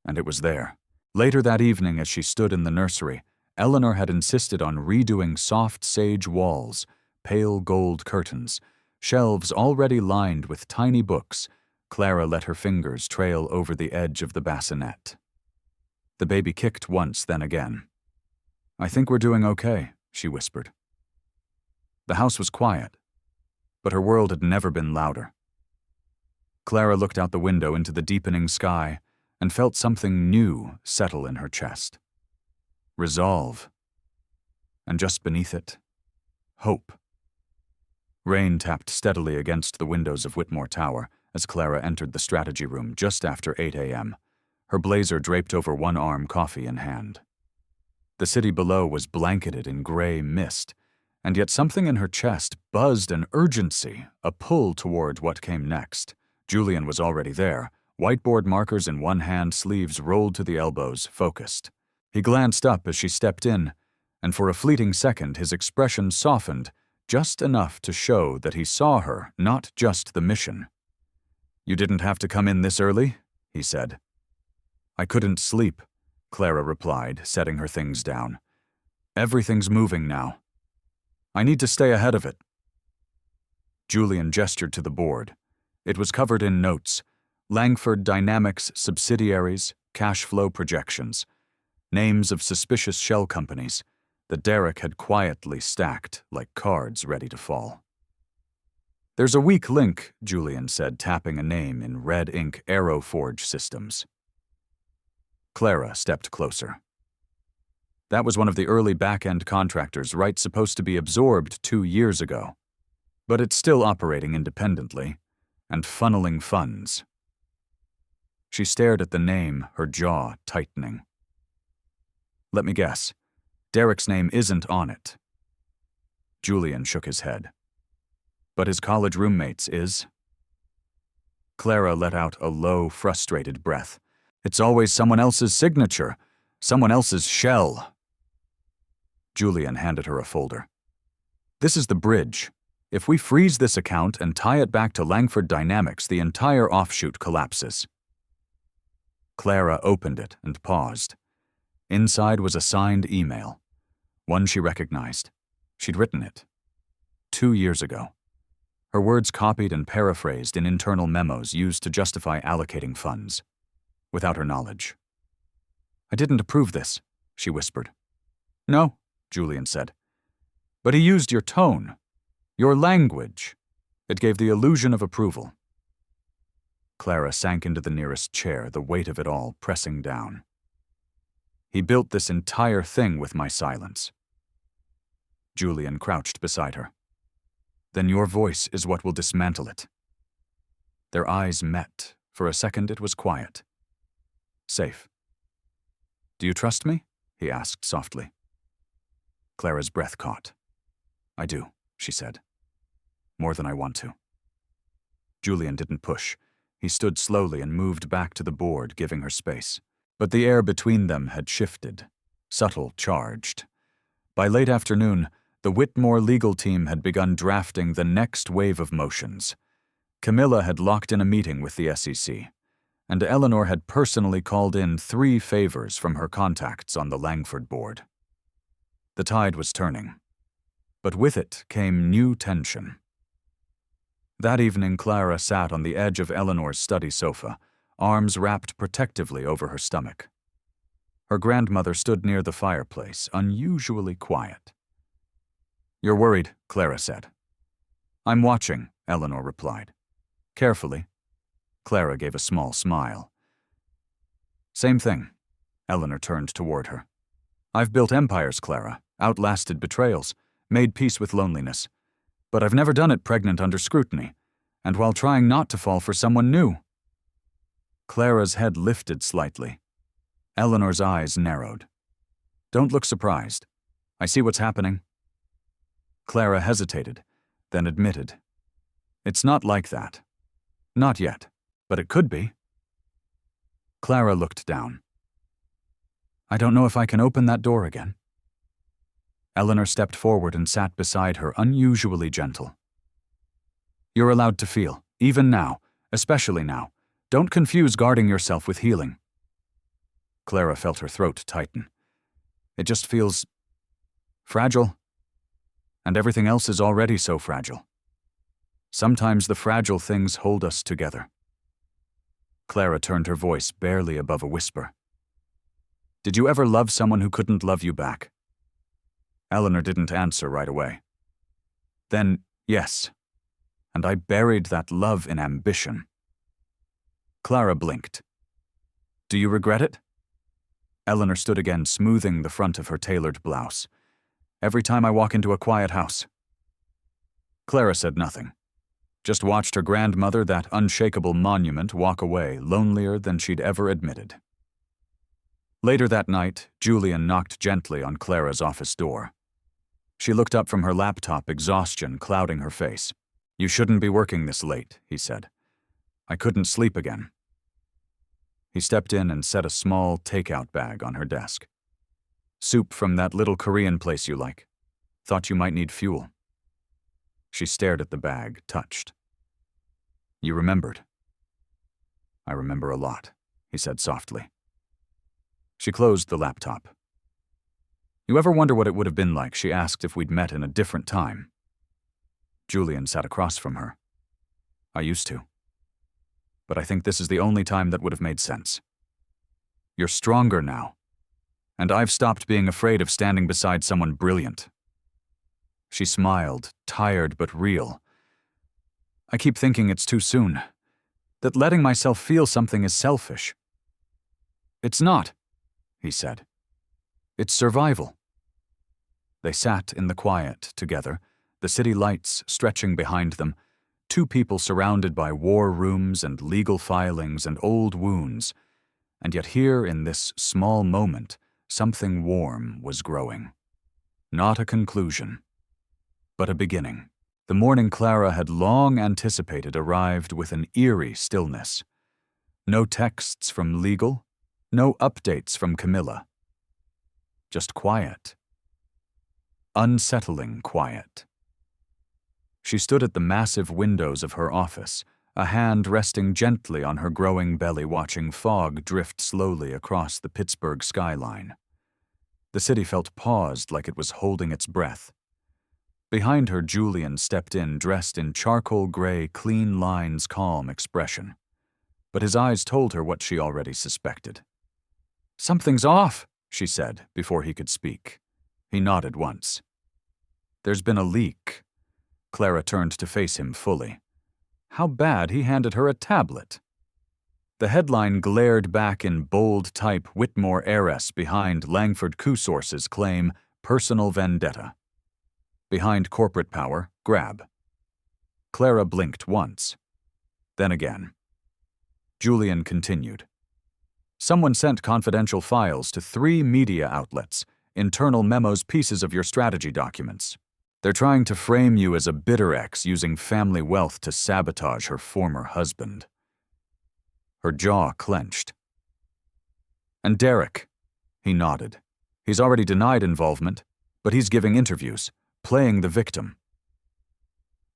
And it was there. Later that evening, as she stood in the nursery, Eleanor had insisted on redoing soft sage walls, pale gold curtains, shelves already lined with tiny books. Clara let her fingers trail over the edge of the bassinet. The baby kicked once, then again. I think we're doing okay, she whispered. The house was quiet, but her world had never been louder. Clara looked out the window into the deepening sky and felt something new settle in her chest. Resolve. And just beneath it, hope. Rain tapped steadily against the windows of Whitmore Tower as Clara entered the strategy room just after 8 a.m., her blazer draped over one arm, coffee in hand. The city below was blanketed in gray mist, and yet something in her chest buzzed an urgency, a pull toward what came next. Julian was already there, whiteboard markers in one hand, sleeves rolled to the elbows, focused. He glanced up as she stepped in, and for a fleeting second his expression softened, just enough to show that he saw her, not just the mission. You didn't have to come in this early, he said. I couldn't sleep, Clara replied, setting her things down. Everything's moving now. I need to stay ahead of it. Julian gestured to the board. It was covered in notes, Langford Dynamics subsidiaries, cash flow projections, names of suspicious shell companies that Derek had quietly stacked like cards ready to fall. There's a weak link, Julian said, tapping a name in red ink Aeroforge Systems. Clara stepped closer. That was one of the early back-end contractors, right, supposed to be absorbed 2 years ago. But it's still operating independently and funneling funds. She stared at the name, her jaw tightening. Let me guess. Derek's name isn't on it. Julian shook his head. But his college roommate's is. Clara let out a low, frustrated breath. It's always someone else's signature, someone else's shell. Julian handed her a folder. This is the bridge. If we freeze this account and tie it back to Langford Dynamics, the entire offshoot collapses. Clara opened it and paused. Inside was a signed email. One she recognized. She'd written it 2 years ago. Her words copied and paraphrased in internal memos used to justify allocating funds, without her knowledge. I didn't approve this, she whispered. No, Julian said. But he used your tone, your language. It gave the illusion of approval. Clara sank into the nearest chair, the weight of it all pressing down. He built this entire thing with my silence. Julian crouched beside her. Then your voice is what will dismantle it. Their eyes met. For a second it was quiet. Safe. Do you trust me? He asked softly. Clara's breath caught. I do, she said. More than I want to. Julian didn't push. He stood slowly and moved back to the board, giving her space. But the air between them had shifted, subtle, charged. By late afternoon, the Whitmore legal team had begun drafting the next wave of motions. Camilla had locked in a meeting with the SEC, and Eleanor had personally called in 3 favors from her contacts on the Langford board. The tide was turning, but with it came new tension. That evening, Clara sat on the edge of Eleanor's study sofa, arms wrapped protectively over her stomach. Her grandmother stood near the fireplace, unusually quiet. You're worried, Clara said. I'm watching, Eleanor replied. Carefully, Clara gave a small smile. Same thing. Eleanor turned toward her. I've built empires, Clara, outlasted betrayals, made peace with loneliness. But I've never done it pregnant under scrutiny, and while trying not to fall for someone new. Clara's head lifted slightly. Eleanor's eyes narrowed. Don't look surprised. I see what's happening. Clara hesitated, then admitted. It's not like that. Not yet, but it could be. Clara looked down. I don't know if I can open that door again. Eleanor stepped forward and sat beside her, unusually gentle. You're allowed to feel, even now, especially now. Don't confuse guarding yourself with healing. Clara felt her throat tighten. It just feels fragile. And everything else is already so fragile. Sometimes the fragile things hold us together. Clara turned her voice barely above a whisper. Did you ever love someone who couldn't love you back? Eleanor didn't answer right away. Then, yes. And I buried that love in ambition. Clara blinked. Do you regret it? Eleanor stood again, smoothing the front of her tailored blouse. Every time I walk into a quiet house. Clara said nothing. Just watched her grandmother, that unshakable monument, walk away, lonelier than she'd ever admitted. Later that night, Julian knocked gently on Clara's office door. She looked up from her laptop, exhaustion clouding her face. You shouldn't be working this late, he said. I couldn't sleep again. He stepped in and set a small takeout bag on her desk. Soup from that little Korean place you like. Thought you might need fuel. She stared at the bag, touched. You remembered. I remember a lot, he said softly. She closed the laptop. You ever wonder what it would have been like, she asked, if we'd met in a different time? Julian sat across from her. I used to. But I think this is the only time that would have made sense. You're stronger now. And I've stopped being afraid of standing beside someone brilliant. She smiled, tired but real. I keep thinking it's too soon. That letting myself feel something is selfish. It's not, he said. It's survival. They sat in the quiet together, the city lights stretching behind them, two people surrounded by war rooms and legal filings and old wounds, and yet here in this small moment, something warm was growing. Not a conclusion, but a beginning. The morning Clara had long anticipated arrived with an eerie stillness. No texts from legal, no updates from Camilla. Just quiet. Unsettling quiet. She stood at the massive windows of her office, a hand resting gently on her growing belly, watching fog drift slowly across the Pittsburgh skyline. The city felt paused, like it was holding its breath. Behind her, Julian stepped in, dressed in charcoal gray, clean lines, calm expression. But his eyes told her what she already suspected. Something's off, she said, before he could speak. He nodded once. There's been a leak. Clara turned to face him fully. How bad he handed her a tablet. The headline glared back in bold type, Whitmore heiress behind Langford coup sources claim personal vendetta. Behind corporate power, grab. Clara blinked once. Then again. Julian continued. Someone sent confidential files to 3 media outlets, internal memos, pieces of your strategy documents. They're trying to frame you as a bitter ex using family wealth to sabotage her former husband. Her jaw clenched. And Derek, he nodded. He's already denied involvement, but he's giving interviews, playing the victim.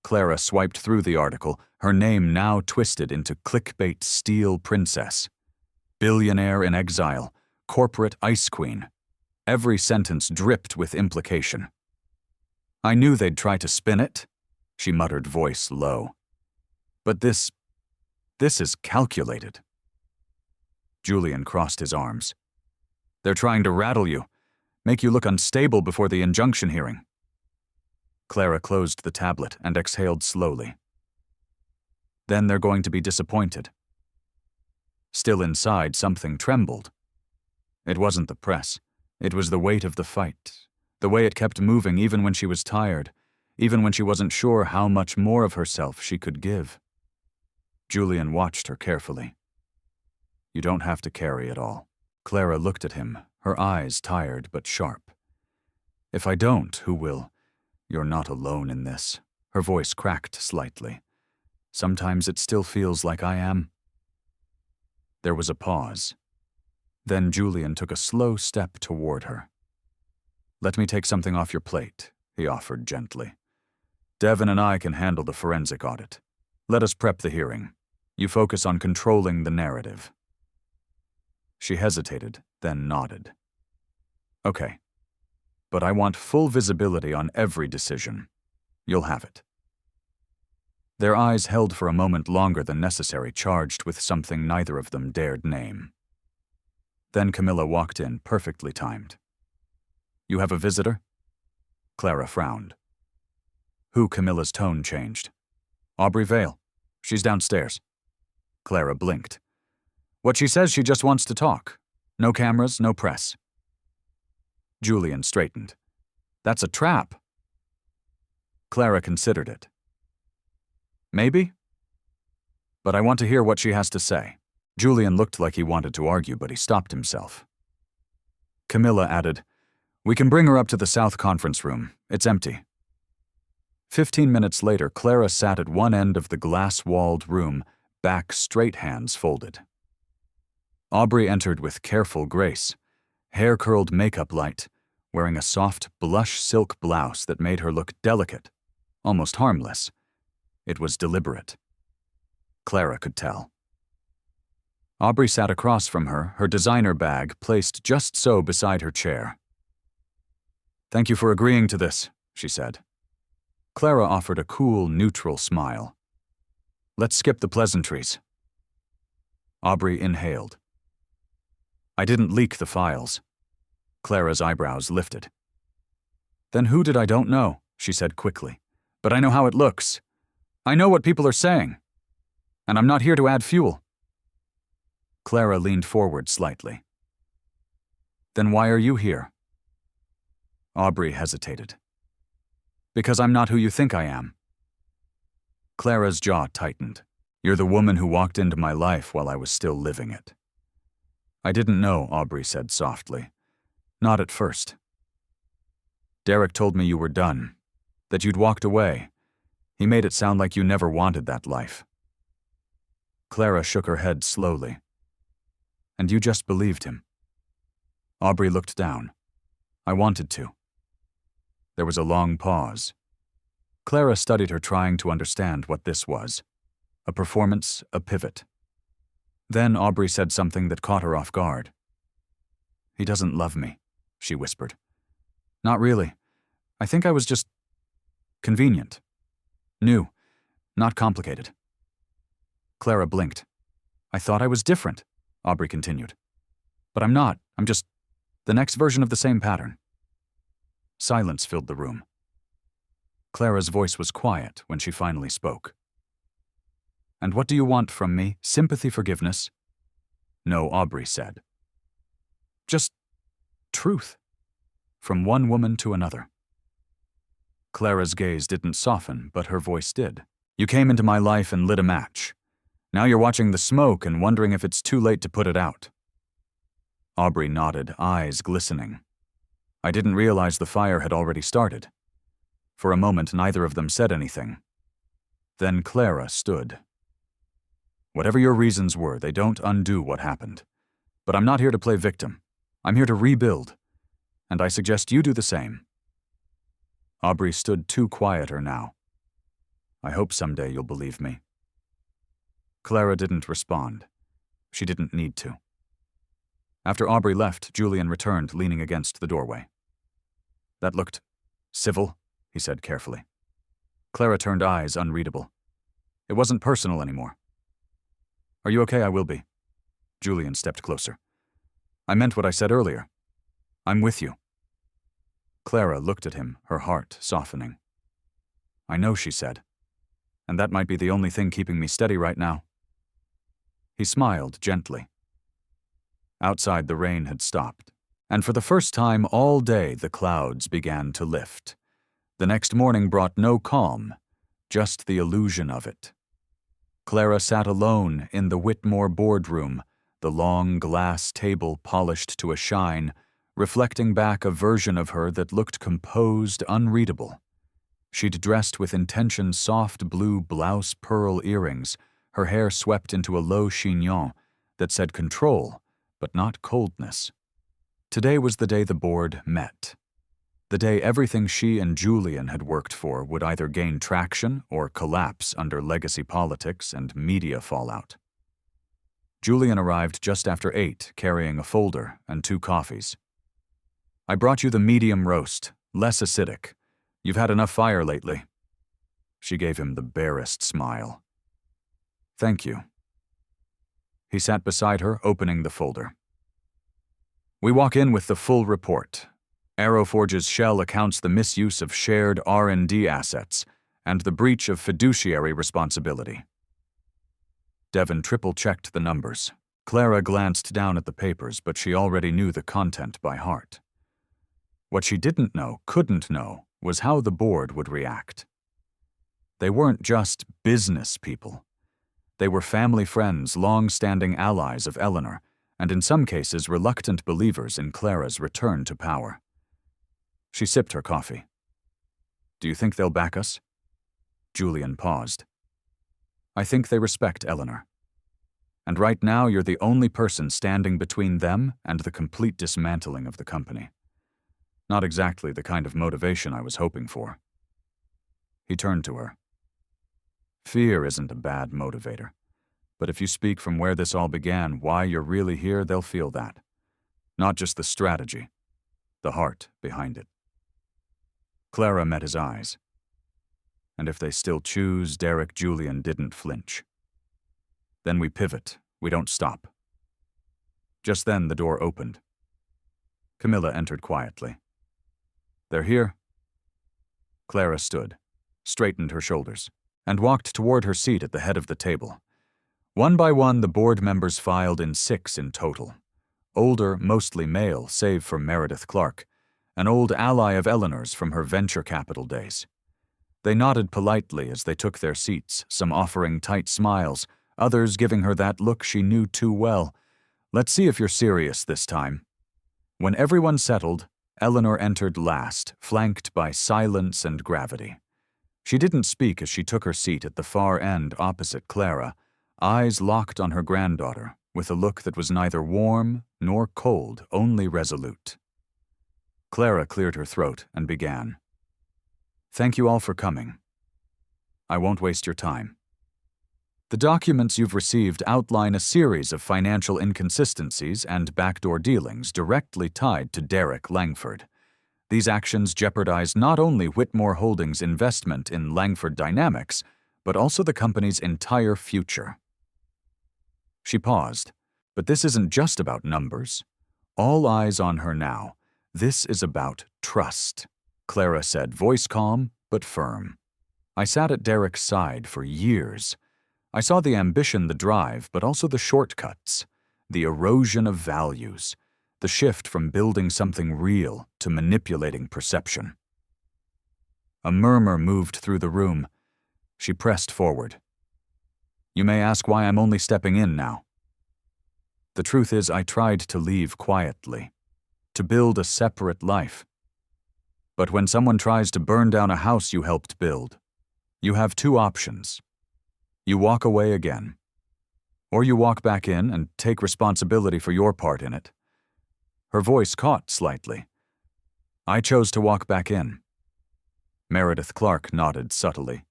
Clara swiped through the article, her name now twisted into clickbait steel princess. Billionaire in exile, corporate ice queen. Every sentence dripped with implication. I knew they'd try to spin it, she muttered, voice low. But this is calculated. Julian crossed his arms. They're trying to rattle you, make you look unstable before the injunction hearing. Clara closed the tablet and exhaled slowly. Then they're going to be disappointed. Still inside, something trembled. It wasn't the press. It was the weight of the fight, the way it kept moving even when she was tired, even when she wasn't sure how much more of herself she could give. Julian watched her carefully. You don't have to carry it all. Clara looked at him, her eyes tired but sharp. If I don't, who will? You're not alone in this. Her voice cracked slightly. Sometimes it still feels like I am. There was a pause. Then Julian took a slow step toward her. Let me take something off your plate, he offered gently. Devin and I can handle the forensic audit. Let us prep the hearing. You focus on controlling the narrative. She hesitated, then nodded. Okay. But I want full visibility on every decision. You'll have it. Their eyes held for a moment longer than necessary, charged with something neither of them dared name. Then Camilla walked in, perfectly timed. You have a visitor? Clara frowned. Who? Camilla's tone changed. Aubrey Vale. She's downstairs. Clara blinked. What she says, she just wants to talk. No cameras, no press. Julian straightened. That's a trap. Clara considered it. Maybe? But I want to hear what she has to say. Julian looked like he wanted to argue, but he stopped himself. Camilla added, We can bring her up to the South Conference Room. It's empty. 15 minutes later, Clara sat at one end of the glass-walled room, back straight, hands folded. Aubrey entered with careful grace, hair curled makeup light, wearing a soft blush silk blouse that made her look delicate, almost harmless. It was deliberate. Clara could tell. Aubrey sat across from her, her designer bag placed just so beside her chair. Thank you for agreeing to this, she said. Clara offered a cool, neutral smile. Let's skip the pleasantries. Aubrey inhaled. I didn't leak the files. Clara's eyebrows lifted. Then who did I don't know, she said quickly. But I know how it looks. I know what people are saying. And I'm not here to add fuel. Clara leaned forward slightly. Then why are you here? Aubrey hesitated. Because I'm not who you think I am. Clara's jaw tightened. You're the woman who walked into my life while I was still living it. I didn't know, Aubrey said softly. Not at first. Derek told me you were done, that you'd walked away. He made it sound like you never wanted that life. Clara shook her head slowly. And you just believed him. Aubrey looked down. I wanted to. There was a long pause. Clara studied her, trying to understand what this was. A performance, a pivot. Then Aubrey said something that caught her off guard. He doesn't love me, she whispered. Not really. I think I was just convenient. New, not complicated. Clara blinked. I thought I was different, Aubrey continued. But I'm not. I'm just the next version of the same pattern. Silence filled the room. Clara's voice was quiet when she finally spoke. And what do you want from me? Sympathy, forgiveness? No, Aubrey said. Just truth. From one woman to another. Clara's gaze didn't soften, but her voice did. You came into my life and lit a match. Now you're watching the smoke and wondering if it's too late to put it out. Aubrey nodded, eyes glistening. I didn't realize the fire had already started. For a moment, neither of them said anything. Then Clara stood. Whatever your reasons were, they don't undo what happened. But I'm not here to play victim. I'm here to rebuild. And I suggest you do the same. Aubrey stood too quieter now. I hope someday you'll believe me. Clara didn't respond. She didn't need to. After Aubrey left, Julian returned, leaning against the doorway. That looked civil, he said carefully. Clara turned eyes unreadable. It wasn't personal anymore. Are you okay? I will be. Julian stepped closer. I meant what I said earlier. I'm with you. Clara looked at him, her heart softening. I know, she said. And that might be the only thing keeping me steady right now. He smiled gently. Outside, the rain had stopped, and for the first time all day the clouds began to lift. The next morning brought no calm, just the illusion of it. Clara sat alone in the Whitmore boardroom, the long glass table polished to a shine, reflecting back a version of her that looked composed, unreadable. She'd dressed with intention soft blue blouse pearl earrings, her hair swept into a low chignon that said control, but not coldness. Today was the day the board met. The day everything she and Julian had worked for would either gain traction or collapse under legacy politics and media fallout. Julian arrived just after 8, carrying a folder and 2 coffees. "I brought you the medium roast, less acidic. You've had enough fire lately." She gave him the barest smile. "Thank you." He sat beside her, opening the folder. We walk in with the full report. Aeroforge's shell accounts the misuse of shared R&D assets and the breach of fiduciary responsibility. Devon triple-checked the numbers. Clara glanced down at the papers, but she already knew the content by heart. What she didn't know, couldn't know, was how the board would react. They weren't just business people. They were family friends, long-standing allies of Eleanor, and in some cases reluctant believers in Clara's return to power. She sipped her coffee. "Do you think they'll back us?" Julian paused. "I think they respect Eleanor. And right now you're the only person standing between them and the complete dismantling of the company. Not exactly the kind of motivation I was hoping for." He turned to her. "Fear isn't a bad motivator. But if you speak from where this all began, why you're really here, they'll feel that. Not just the strategy, the heart behind it." Clara met his eyes. "And if they still choose Derek," Julian didn't flinch. "Then we pivot. We don't stop." Just then the door opened. Camilla entered quietly. "They're here." Clara stood, straightened her shoulders, and walked toward her seat at the head of the table. One by one, the board members filed in 6 in total. Older, mostly male, save for Meredith Clark, an old ally of Eleanor's from her venture capital days. They nodded politely as they took their seats, some offering tight smiles, others giving her that look she knew too well. "Let's see if you're serious this time." When everyone settled, Eleanor entered last, flanked by silence and gravity. She didn't speak as she took her seat at the far end opposite Clara, eyes locked on her granddaughter, with a look that was neither warm nor cold, only resolute. Clara cleared her throat and began. "Thank you all for coming. I won't waste your time. The documents you've received outline a series of financial inconsistencies and backdoor dealings directly tied to Derek Langford. These actions jeopardize not only Whitmore Holdings' investment in Langford Dynamics, but also the company's entire future." She paused, but this isn't just about numbers. All eyes on her now. "This is about trust," Clara said, voice calm but firm. "I sat at Derek's side for years. I saw the ambition, the drive, but also the shortcuts, the erosion of values, the shift from building something real to manipulating perception." A murmur moved through the room. She pressed forward. "You may ask why I'm only stepping in now. The truth is, I tried to leave quietly, to build a separate life. But when someone tries to burn down a house you helped build, you have 2 options. You walk away again, or you walk back in and take responsibility for your part in it." Her voice caught slightly. "I chose to walk back in." Meredith Clark nodded subtly,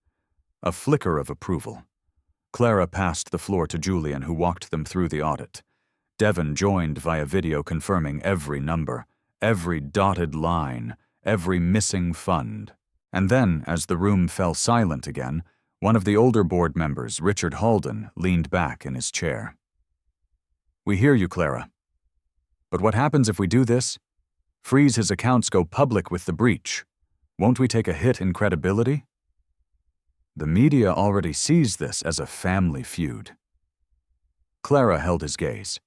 a flicker of approval. Clara passed the floor to Julian, who walked them through the audit. Devon joined via video, confirming every number, every dotted line, every missing fund. And then, as the room fell silent again, one of the older board members, Richard Halden, leaned back in his chair. "We hear you, Clara. But what happens if we do this? Freeze his accounts, go public with the breach. Won't we take a hit in credibility? The media already sees this as a family feud." Clara held his gaze.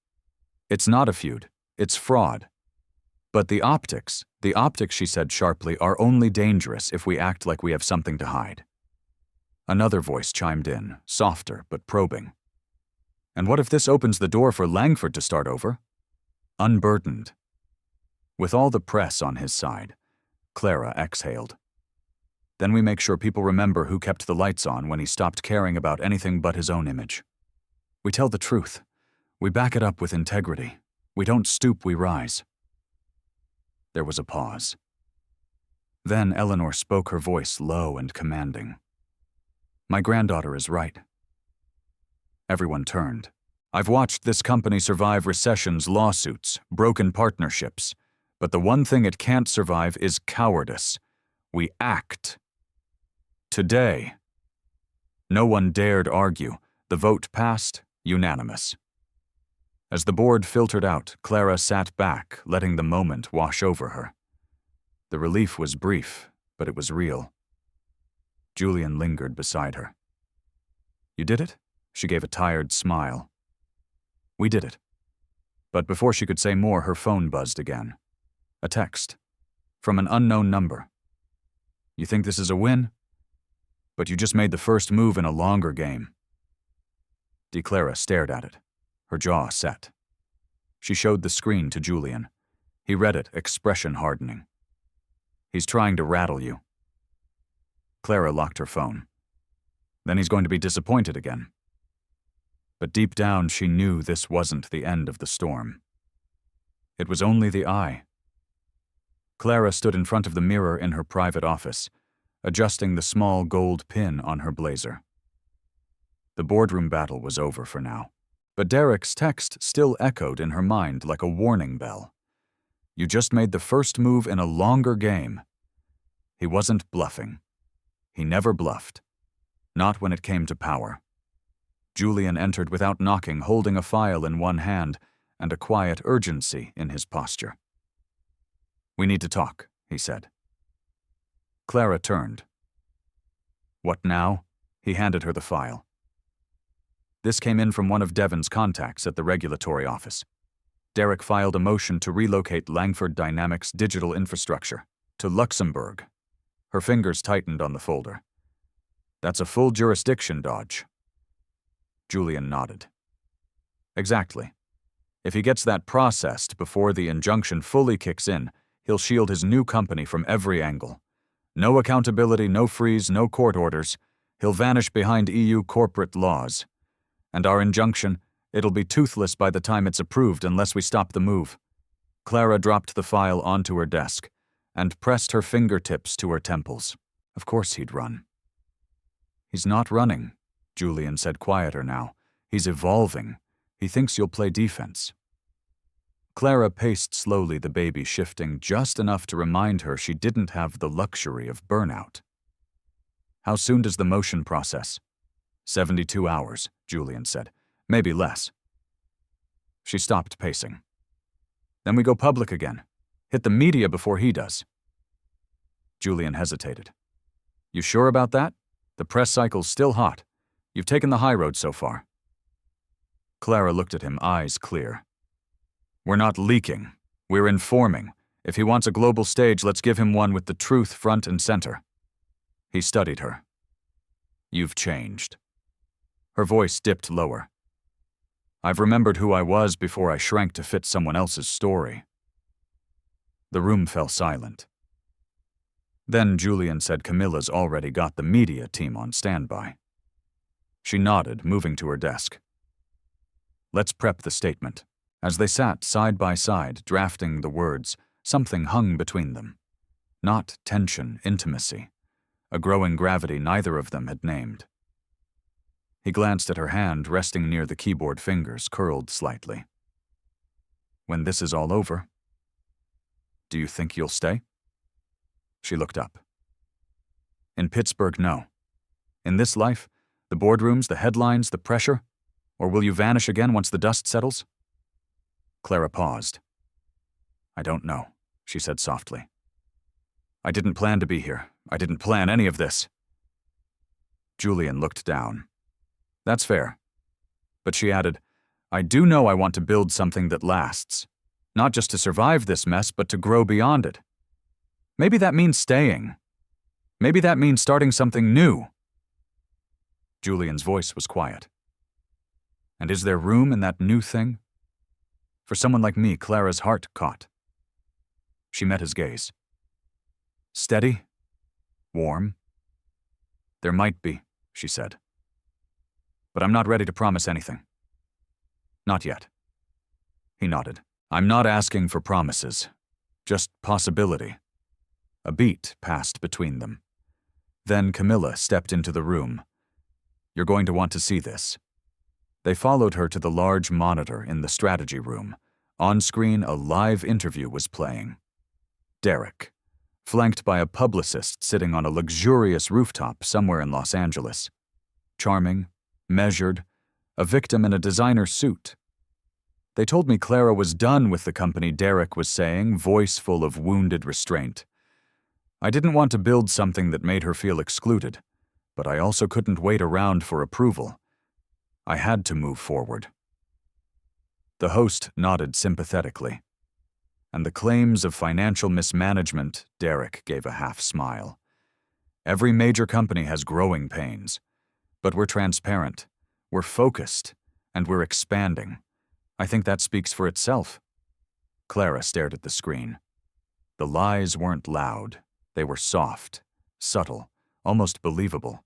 It's not a feud. It's fraud. But the optics, she said sharply, are only dangerous if we act like we have something to hide. Another voice chimed in, softer but probing. And what if this opens the door for Langford to start over? Unburdened. With all the press on his side, Clara exhaled. Then we make sure people remember who kept the lights on when he stopped caring about anything but his own image. We tell the truth. We back it up with integrity. We don't stoop, we rise. There was a pause. Then Eleanor spoke, her voice low and commanding. My granddaughter is right. Everyone turned. I've watched this company survive recessions, lawsuits, broken partnerships, but the one thing it can't survive is cowardice. We act. Today. No one dared argue. The vote passed, unanimous. As the board filtered out, Clara sat back, letting the moment wash over her. The relief was brief, but it was real. Julian lingered beside her. You did it? She gave a tired smile. We did it. But before she could say more, her phone buzzed again. A text. From an unknown number. You think this is a win? But you just made the first move in a longer game. Clara stared at it, her jaw set. She showed the screen to Julian. He read it, expression hardening. He's trying to rattle you. Clara locked her phone. Then he's going to be disappointed again. But deep down, she knew this wasn't the end of the storm. It was only the eye. Clara stood in front of the mirror in her private office, adjusting the small gold pin on her blazer. The boardroom battle was over for now, but Derek's text still echoed in her mind like a warning bell. You just made the first move in a longer game. He wasn't bluffing. He never bluffed. Not when it came to power. Julian entered without knocking, holding a file in one hand and a quiet urgency in his posture. We need to talk, he said. Clara turned. What now? He handed her the file. This came in from one of Devon's contacts at the regulatory office. Derek filed a motion to relocate Langford Dynamics' digital infrastructure to Luxembourg. Her fingers tightened on the folder. That's a full jurisdiction dodge. Julian nodded. Exactly. If he gets that processed before the injunction fully kicks in, he'll shield his new company from every angle. No accountability, no freeze, no court orders. He'll vanish behind EU corporate laws. And our injunction, it'll be toothless by the time it's approved unless we stop the move. Clara dropped the file onto her desk and pressed her fingertips to her temples. Of course he'd run. He's not running, Julian said, quieter now. He's evolving. He thinks you'll play defense. Clara paced slowly, the baby shifting just enough to remind her she didn't have the luxury of burnout. How soon does the motion process? 72 hours, Julian said. Maybe less. She stopped pacing. Then we go public again. Hit the media before he does. Julian hesitated. You sure about that? The press cycle's still hot. You've taken the high road so far. Clara looked at him, eyes clear. We're not leaking. We're informing. If he wants a global stage, let's give him one with the truth front and center. He studied her. You've changed. Her voice dipped lower. I've remembered who I was before I shrank to fit someone else's story. The room fell silent. Then Julian said Camilla's already got the media team on standby. She nodded, moving to her desk. Let's prep the statement. As they sat side by side, drafting the words, something hung between them. Not tension, intimacy. A growing gravity neither of them had named. He glanced at her hand, resting near the keyboard, fingers curled slightly. When this is all over, do you think you'll stay? She looked up. In Pittsburgh, no. In this life, the boardrooms, the headlines, the pressure, or will you vanish again once the dust settles? Clara paused. I don't know, she said softly. I didn't plan to be here. I didn't plan any of this. Julian looked down. That's fair. But she added, I do know I want to build something that lasts. Not just to survive this mess, but to grow beyond it. Maybe that means staying. Maybe that means starting something new." Julian's voice was quiet. "And is there room in that new thing?" For someone like me, Clara's heart caught. She met his gaze. "Steady? Warm?" "There might be," she said. "But I'm not ready to promise anything. Not yet." He nodded. "I'm not asking for promises. Just possibility." A beat passed between them. Then Camilla stepped into the room. "You're going to want to see this." They followed her to the large monitor in the strategy room. On screen, a live interview was playing. Derek, flanked by a publicist sitting on a luxurious rooftop somewhere in Los Angeles. Charming, measured, a victim in a designer suit. "They told me Clara was done with the company," Derek was saying, voice full of wounded restraint. "I didn't want to build something that made her feel excluded, but I also couldn't wait around for approval. I had to move forward." The host nodded sympathetically. "And the claims of financial mismanagement," Derek gave a half smile. "Every major company has growing pains. But we're transparent, we're focused, and we're expanding. I think that speaks for itself." Clara stared at the screen. The lies weren't loud. They were soft, subtle, almost believable.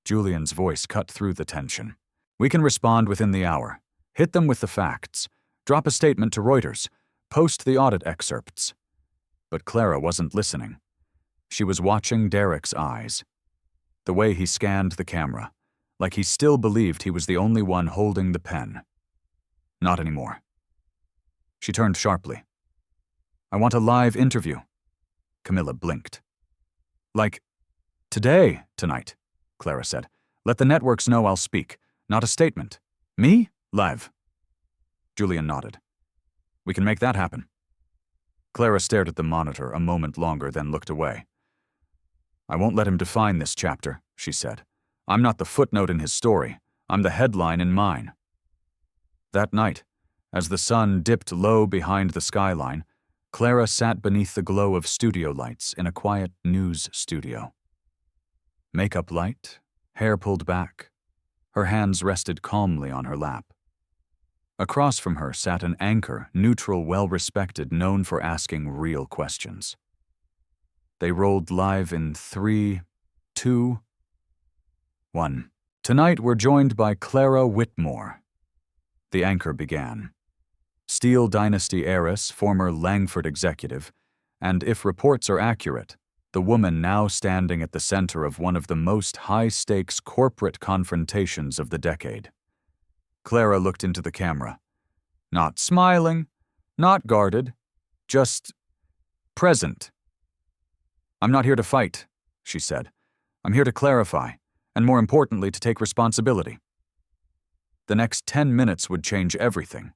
Julian's voice cut through the tension. "We can respond within the hour. Hit them with the facts. Drop a statement to Reuters. Post the audit excerpts." But Clara wasn't listening. She was watching Derek's eyes. The way he scanned the camera, like he still believed he was the only one holding the pen. Not anymore. She turned sharply. "I want a live interview." Camilla blinked. "Like, tonight," Clara said. "Let the networks know I'll speak. Not a statement. Me? Live." Julian nodded. "We can make that happen." Clara stared at the monitor a moment longer, then looked away. "I won't let him define this chapter," she said. "I'm not the footnote in his story. I'm the headline in mine." That night, as the sun dipped low behind the skyline, Clara sat beneath the glow of studio lights in a quiet news studio. Makeup light, hair pulled back. Her hands rested calmly on her lap. Across from her sat an anchor, neutral, well-respected, known for asking real questions. They rolled live in 3, 2, 1. "Tonight we're joined by Clara Whitmore." The anchor began. Steel Dynasty Heiress, former Langford executive, and if reports are accurate, the woman now standing at the center of one of the most high-stakes corporate confrontations of the decade. Clara looked into the camera. Not smiling, not guarded, just present. "I'm not here to fight," she said. "I'm here to clarify, and more importantly, to take responsibility." The next 10 minutes would change everything.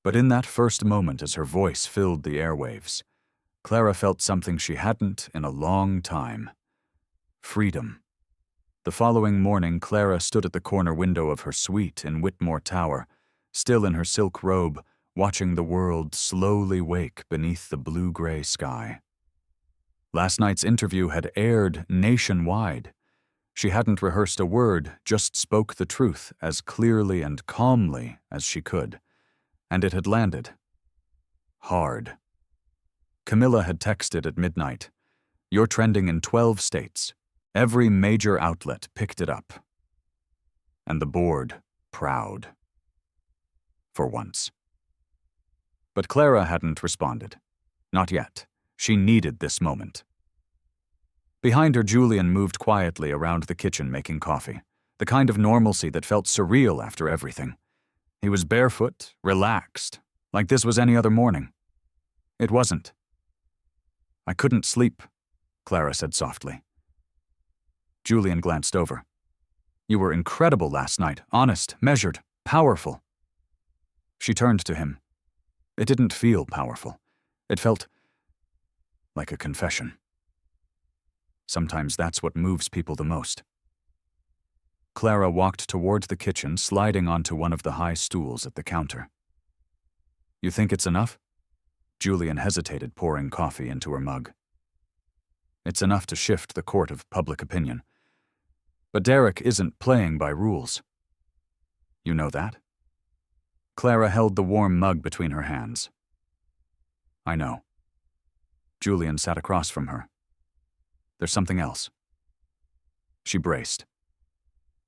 But in that first moment, as her voice filled the airwaves, Clara felt something she hadn't in a long time. Freedom. The following morning, Clara stood at the corner window of her suite in Whitmore Tower, still in her silk robe, watching the world slowly wake beneath the blue-gray sky. Last night's interview had aired nationwide. She hadn't rehearsed a word, just spoke the truth as clearly and calmly as she could. And it had landed. Hard. Camilla had texted at midnight, "You're trending in 12 states. Every major outlet picked it up." And the board, proud. For once. But Clara hadn't responded. Not yet. She needed this moment. Behind her, Julian moved quietly around the kitchen making coffee, the kind of normalcy that felt surreal after everything. He was barefoot, relaxed, like this was any other morning. It wasn't. "I couldn't sleep," Clara said softly. Julian glanced over. "You were incredible last night, honest, measured, powerful." She turned to him. It didn't feel powerful. It felt like a confession. Sometimes that's what moves people the most. Clara walked toward the kitchen, sliding onto one of the high stools at the counter. You think it's enough? Julian hesitated, pouring coffee into her mug. It's enough to shift the court of public opinion. But Derek isn't playing by rules. You know that? Clara held the warm mug between her hands. I know. Julian sat across from her. There's something else. She braced.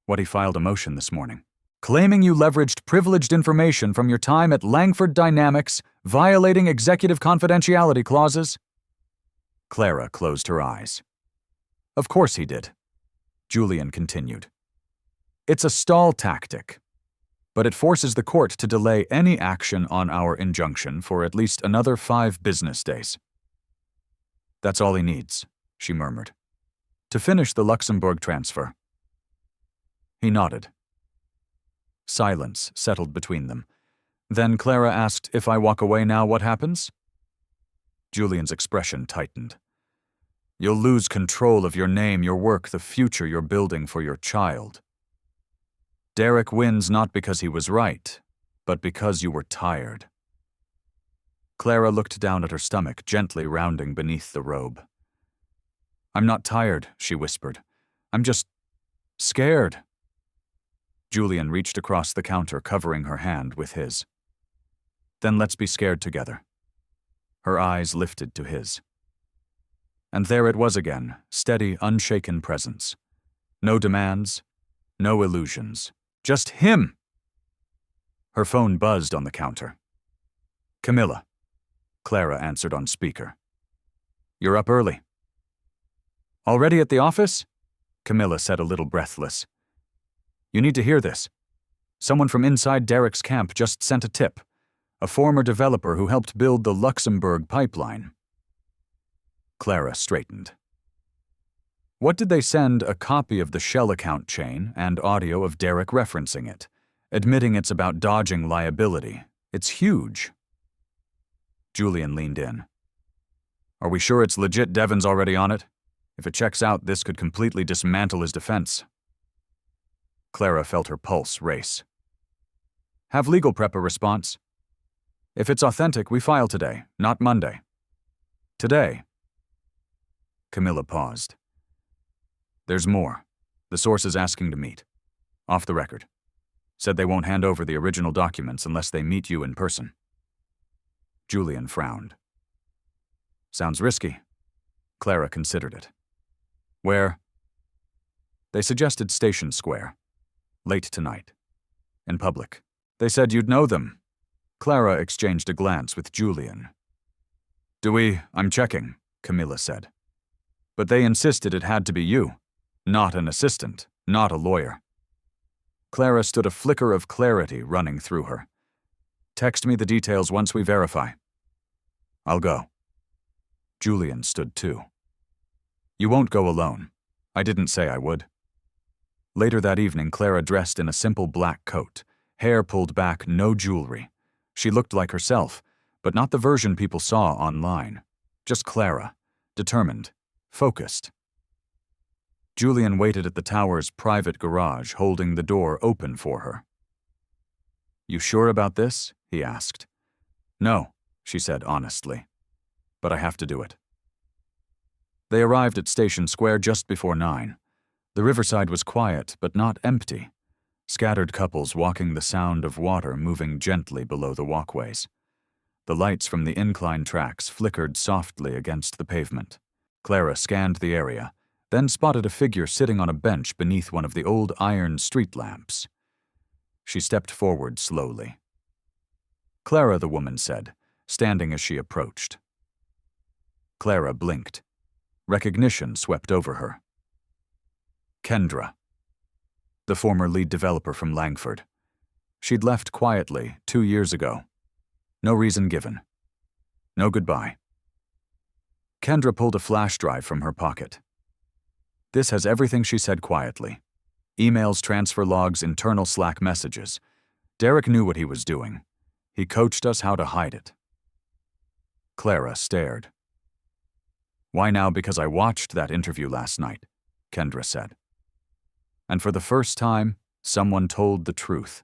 What, he filed a motion this morning, claiming you leveraged privileged information from your time at Langford Dynamics, violating executive confidentiality clauses? Clara closed her eyes. Of course he did. Julian continued. It's a stall tactic, but it forces the court to delay any action on our injunction for at least another 5 business days. That's all he needs, she murmured, to finish the Luxembourg transfer. He nodded. Silence settled between them. Then Clara asked, if I walk away now, what happens? Julian's expression tightened. You'll lose control of your name, your work, the future you're building for your child. Derek wins not because he was right, but because you were tired. Clara looked down at her stomach, gently rounding beneath the robe. I'm not tired, she whispered. I'm just scared. Julian reached across the counter, covering her hand with his. Then let's be scared together. Her eyes lifted to his. And there it was again, steady, unshaken presence. No demands, no illusions. Just him! Her phone buzzed on the counter. Camilla. Clara answered on speaker. You're up early. Already at the office? Camilla said, a little breathless. You need to hear this. Someone from inside Derek's camp just sent a tip. A former developer who helped build the Luxembourg pipeline. Clara straightened. What did they send? A copy of the Shell account chain and audio of Derek referencing it, admitting it's about dodging liability. It's huge. Julian leaned in. Are we sure it's legit? Devon's already on it? If it checks out, this could completely dismantle his defense. Clara felt her pulse race. Have legal prep a response. If it's authentic, we file today, not Monday. Today. Camilla paused. There's more. The source is asking to meet. Off the record. Said they won't hand over the original documents unless they meet you in person. Julian frowned. Sounds risky. Clara considered it. Where? They suggested Station Square. Late tonight. In public. They said you'd know them. Clara exchanged a glance with Julian. I'm checking, Camilla said. But they insisted it had to be you. Not an assistant, not a lawyer. Clara stood, a flicker of clarity running through her. Text me the details once we verify. I'll go. Julian stood too. You won't go alone. I didn't say I would. Later that evening, Clara dressed in a simple black coat, hair pulled back, no jewelry. She looked like herself, but not the version people saw online. Just Clara, determined, focused. Julian waited at the tower's private garage, holding the door open for her. You sure about this? He asked. No, she said honestly. But I have to do it. They arrived at Station Square just before 9. The riverside was quiet, but not empty. Scattered couples walking, the sound of water moving gently below the walkways. The lights from the incline tracks flickered softly against the pavement. Clara scanned the area, then spotted a figure sitting on a bench beneath one of the old iron street lamps. She stepped forward slowly. Clara, the woman said, standing as she approached. Clara blinked. Recognition swept over her. Kendra, the former lead developer from Langford. She'd left quietly 2 years ago. No reason given. No goodbye. Kendra pulled a flash drive from her pocket. This has everything she said quietly. Emails, transfer logs, internal Slack messages. Derek knew what he was doing. He coached us how to hide it. Clara stared. Why now? Because I watched that interview last night, Kendra said. And for the first time, someone told the truth.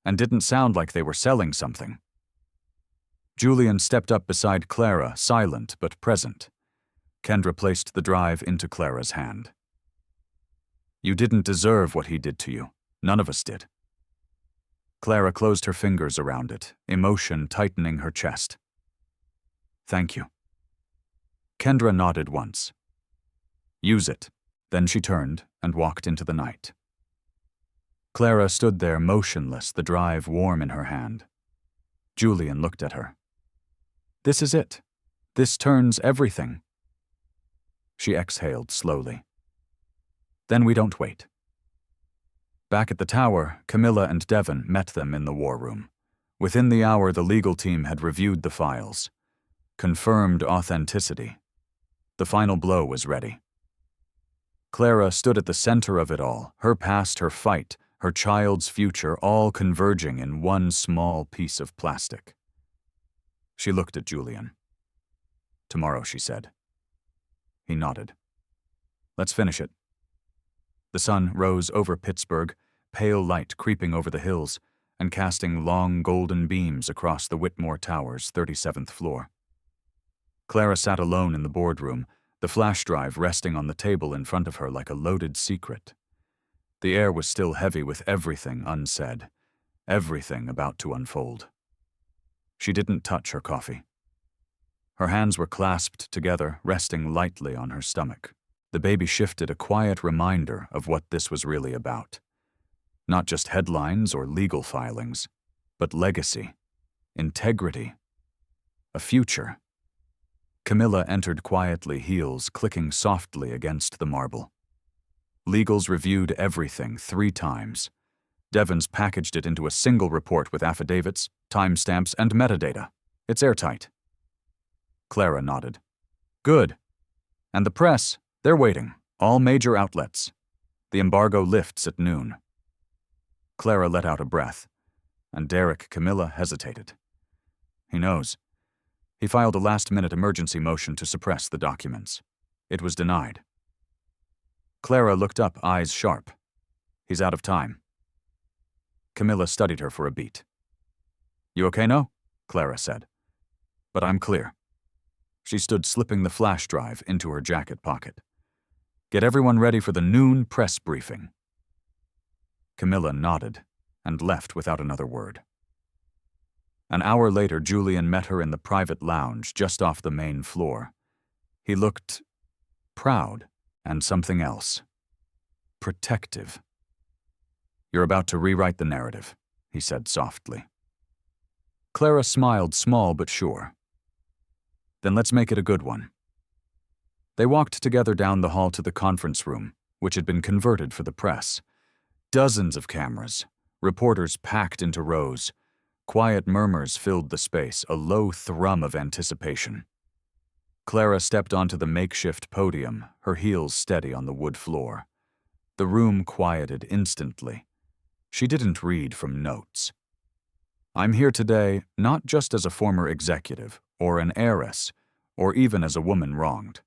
And didn't sound like they were selling something. Julian stepped up beside Clara, silent but present. Kendra placed the drive into Clara's hand. You didn't deserve what he did to you. None of us did. Clara closed her fingers around it, emotion tightening her chest. Thank you. Kendra nodded once. Use it. Then she turned and walked into the night. Clara stood there motionless, the drive warm in her hand. Julian looked at her. This is it. This turns everything. She exhaled slowly. Then we don't wait. Back at the tower, Camilla and Devon met them in the war room. Within the hour, the legal team had reviewed the files. Confirmed authenticity. The final blow was ready. Clara stood at the center of it all, her past, her fight, her child's future, all converging in one small piece of plastic. She looked at Julian. Tomorrow, she said. He nodded. Let's finish it. The sun rose over Pittsburgh, pale light creeping over the hills and casting long golden beams across the Whitmore Tower's 37th floor. Clara sat alone in the boardroom, the flash drive resting on the table in front of her like a loaded secret. The air was still heavy with everything unsaid, everything about to unfold. She didn't touch her coffee. Her hands were clasped together, resting lightly on her stomach. The baby shifted, a quiet reminder of what this was really about. Not just headlines or legal filings, but legacy, integrity, a future. Camilla entered quietly, heels clicking softly against the marble. Legals reviewed everything 3 times. Devon's packaged it into a single report with affidavits, timestamps, and metadata. It's airtight. Clara nodded. Good. And the press, they're waiting. All major outlets. The embargo lifts at noon. Clara let out a breath, and Derek Camilla hesitated. He knows. He filed a last-minute emergency motion to suppress the documents. It was denied. Clara looked up, eyes sharp. He's out of time. Camilla studied her for a beat. You okay now? Clara said. But I'm clear. She stood, slipping the flash drive into her jacket pocket. Get everyone ready for the noon press briefing. Camilla nodded and left without another word. An hour later, Julian met her in the private lounge just off the main floor. He looked proud and something else. Protective. You're about to rewrite the narrative, he said softly. Clara smiled, small but sure. Then let's make it a good one. They walked together down the hall to the conference room, which had been converted for the press. Dozens of cameras, reporters packed into rows. Quiet murmurs filled the space, a low thrum of anticipation. Clara stepped onto the makeshift podium, her heels steady on the wood floor. The room quieted instantly. She didn't read from notes. I'm here today not just as a former executive, or an heiress, or even as a woman wronged.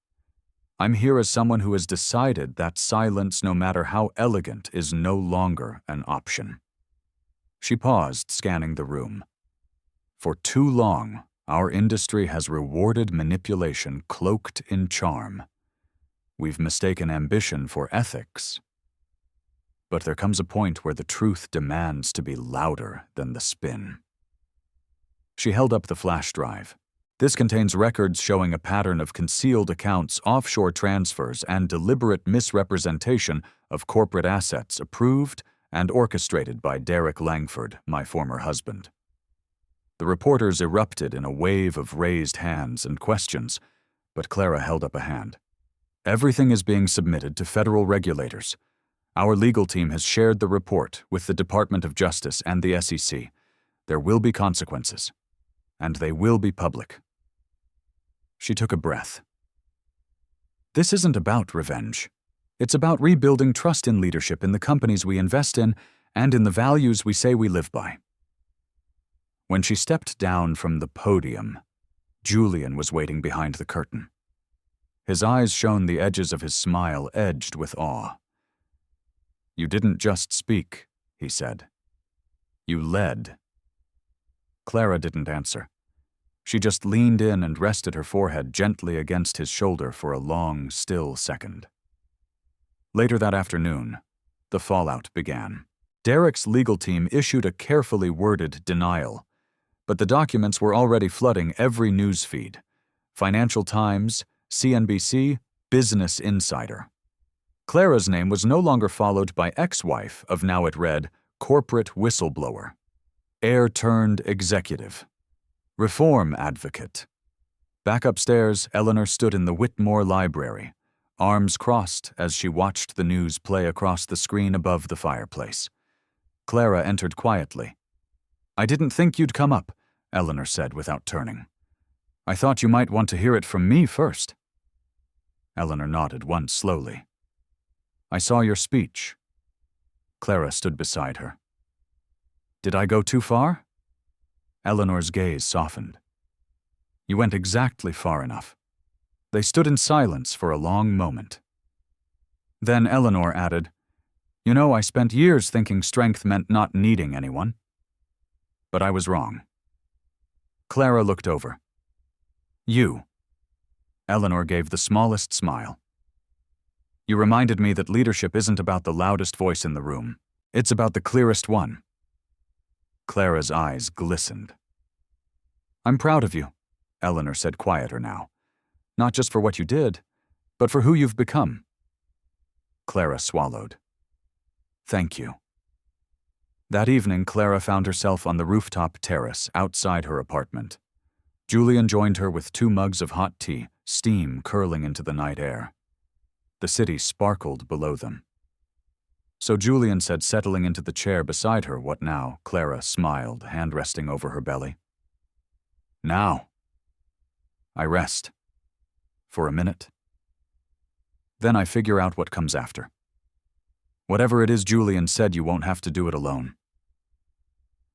I'm here as someone who has decided that silence, no matter how elegant, is no longer an option. She paused, scanning the room. For too long, our industry has rewarded manipulation cloaked in charm. We've mistaken ambition for ethics. But there comes a point where the truth demands to be louder than the spin. She held up the flash drive. This contains records showing a pattern of concealed accounts, offshore transfers, and deliberate misrepresentation of corporate assets approved and orchestrated by Derek Langford, my former husband. The reporters erupted in a wave of raised hands and questions, but Clara held up a hand. Everything is being submitted to federal regulators. Our legal team has shared the report with the Department of Justice and the SEC. There will be consequences, and they will be public. She took a breath. This isn't about revenge. It's about rebuilding trust in leadership in the companies we invest in and in the values we say we live by. When she stepped down from the podium, Julian was waiting behind the curtain. His eyes shone, the edges of his smile edged with awe. You didn't just speak, he said. You led. Clara didn't answer. She just leaned in and rested her forehead gently against his shoulder for a long, still second. Later that afternoon, the fallout began. Derek's legal team issued a carefully worded denial, but the documents were already flooding every news feed. Financial Times, CNBC, Business Insider. Clara's name was no longer followed by ex-wife of, now it read, corporate whistleblower, heir-turned-executive, reform advocate. Back upstairs, Eleanor stood in the Whitmore Library, arms crossed as she watched the news play across the screen above the fireplace. Clara entered quietly. I didn't think you'd come up, Eleanor said without turning. I thought you might want to hear it from me first. Eleanor nodded once slowly. I saw your speech. Clara stood beside her. Did I go too far? Eleanor's gaze softened. You went exactly far enough. They stood in silence for a long moment. Then Eleanor added, You know, I spent years thinking strength meant not needing anyone. But I was wrong. Clara looked over. You. Eleanor gave the smallest smile. You reminded me that leadership isn't about the loudest voice in the room. It's about the clearest one. Clara's eyes glistened. I'm proud of you, Eleanor said quieter now. Not just for what you did, but for who you've become. Clara swallowed. Thank you. That evening, Clara found herself on the rooftop terrace outside her apartment. Julian joined her with 2 mugs of hot tea, steam curling into the night air. The city sparkled below them. So Julian said, settling into the chair beside her, what now? Clara smiled, hand resting over her belly. Now. I rest. For a minute. Then I figure out what comes after. Whatever it is Julian said, you won't have to do it alone.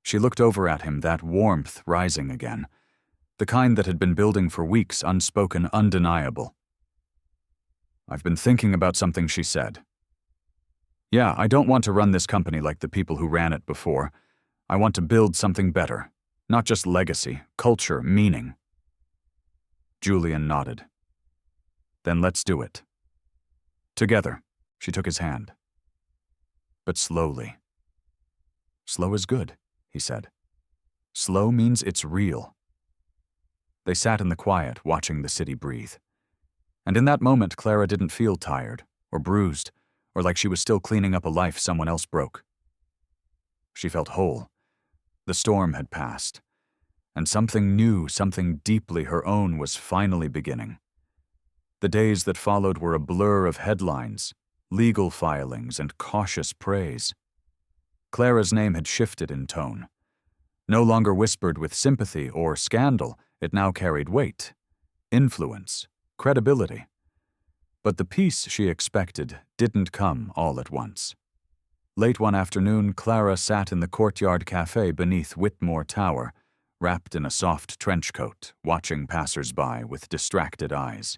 She looked over at him, that warmth rising again, the kind that had been building for weeks, unspoken, undeniable. I've been thinking about something, she said. Yeah, I don't want to run this company like the people who ran it before. I want to build something better, not just legacy, culture, meaning. Julian nodded. Then let's do it. Together, she took his hand. But slowly. Slow is good, he said. Slow means it's real. They sat in the quiet, watching the city breathe. And in that moment, Clara didn't feel tired, or bruised, or like she was still cleaning up a life someone else broke. She felt whole. The storm had passed, and something new, something deeply her own was finally beginning. The days that followed were a blur of headlines, legal filings, and cautious praise. Clara's name had shifted in tone. No longer whispered with sympathy or scandal, it now carried weight, influence, credibility. But the peace she expected didn't come all at once. Late one afternoon, Clara sat in the courtyard cafe beneath Whitmore Tower, wrapped in a soft trench coat, watching passers-by with distracted eyes.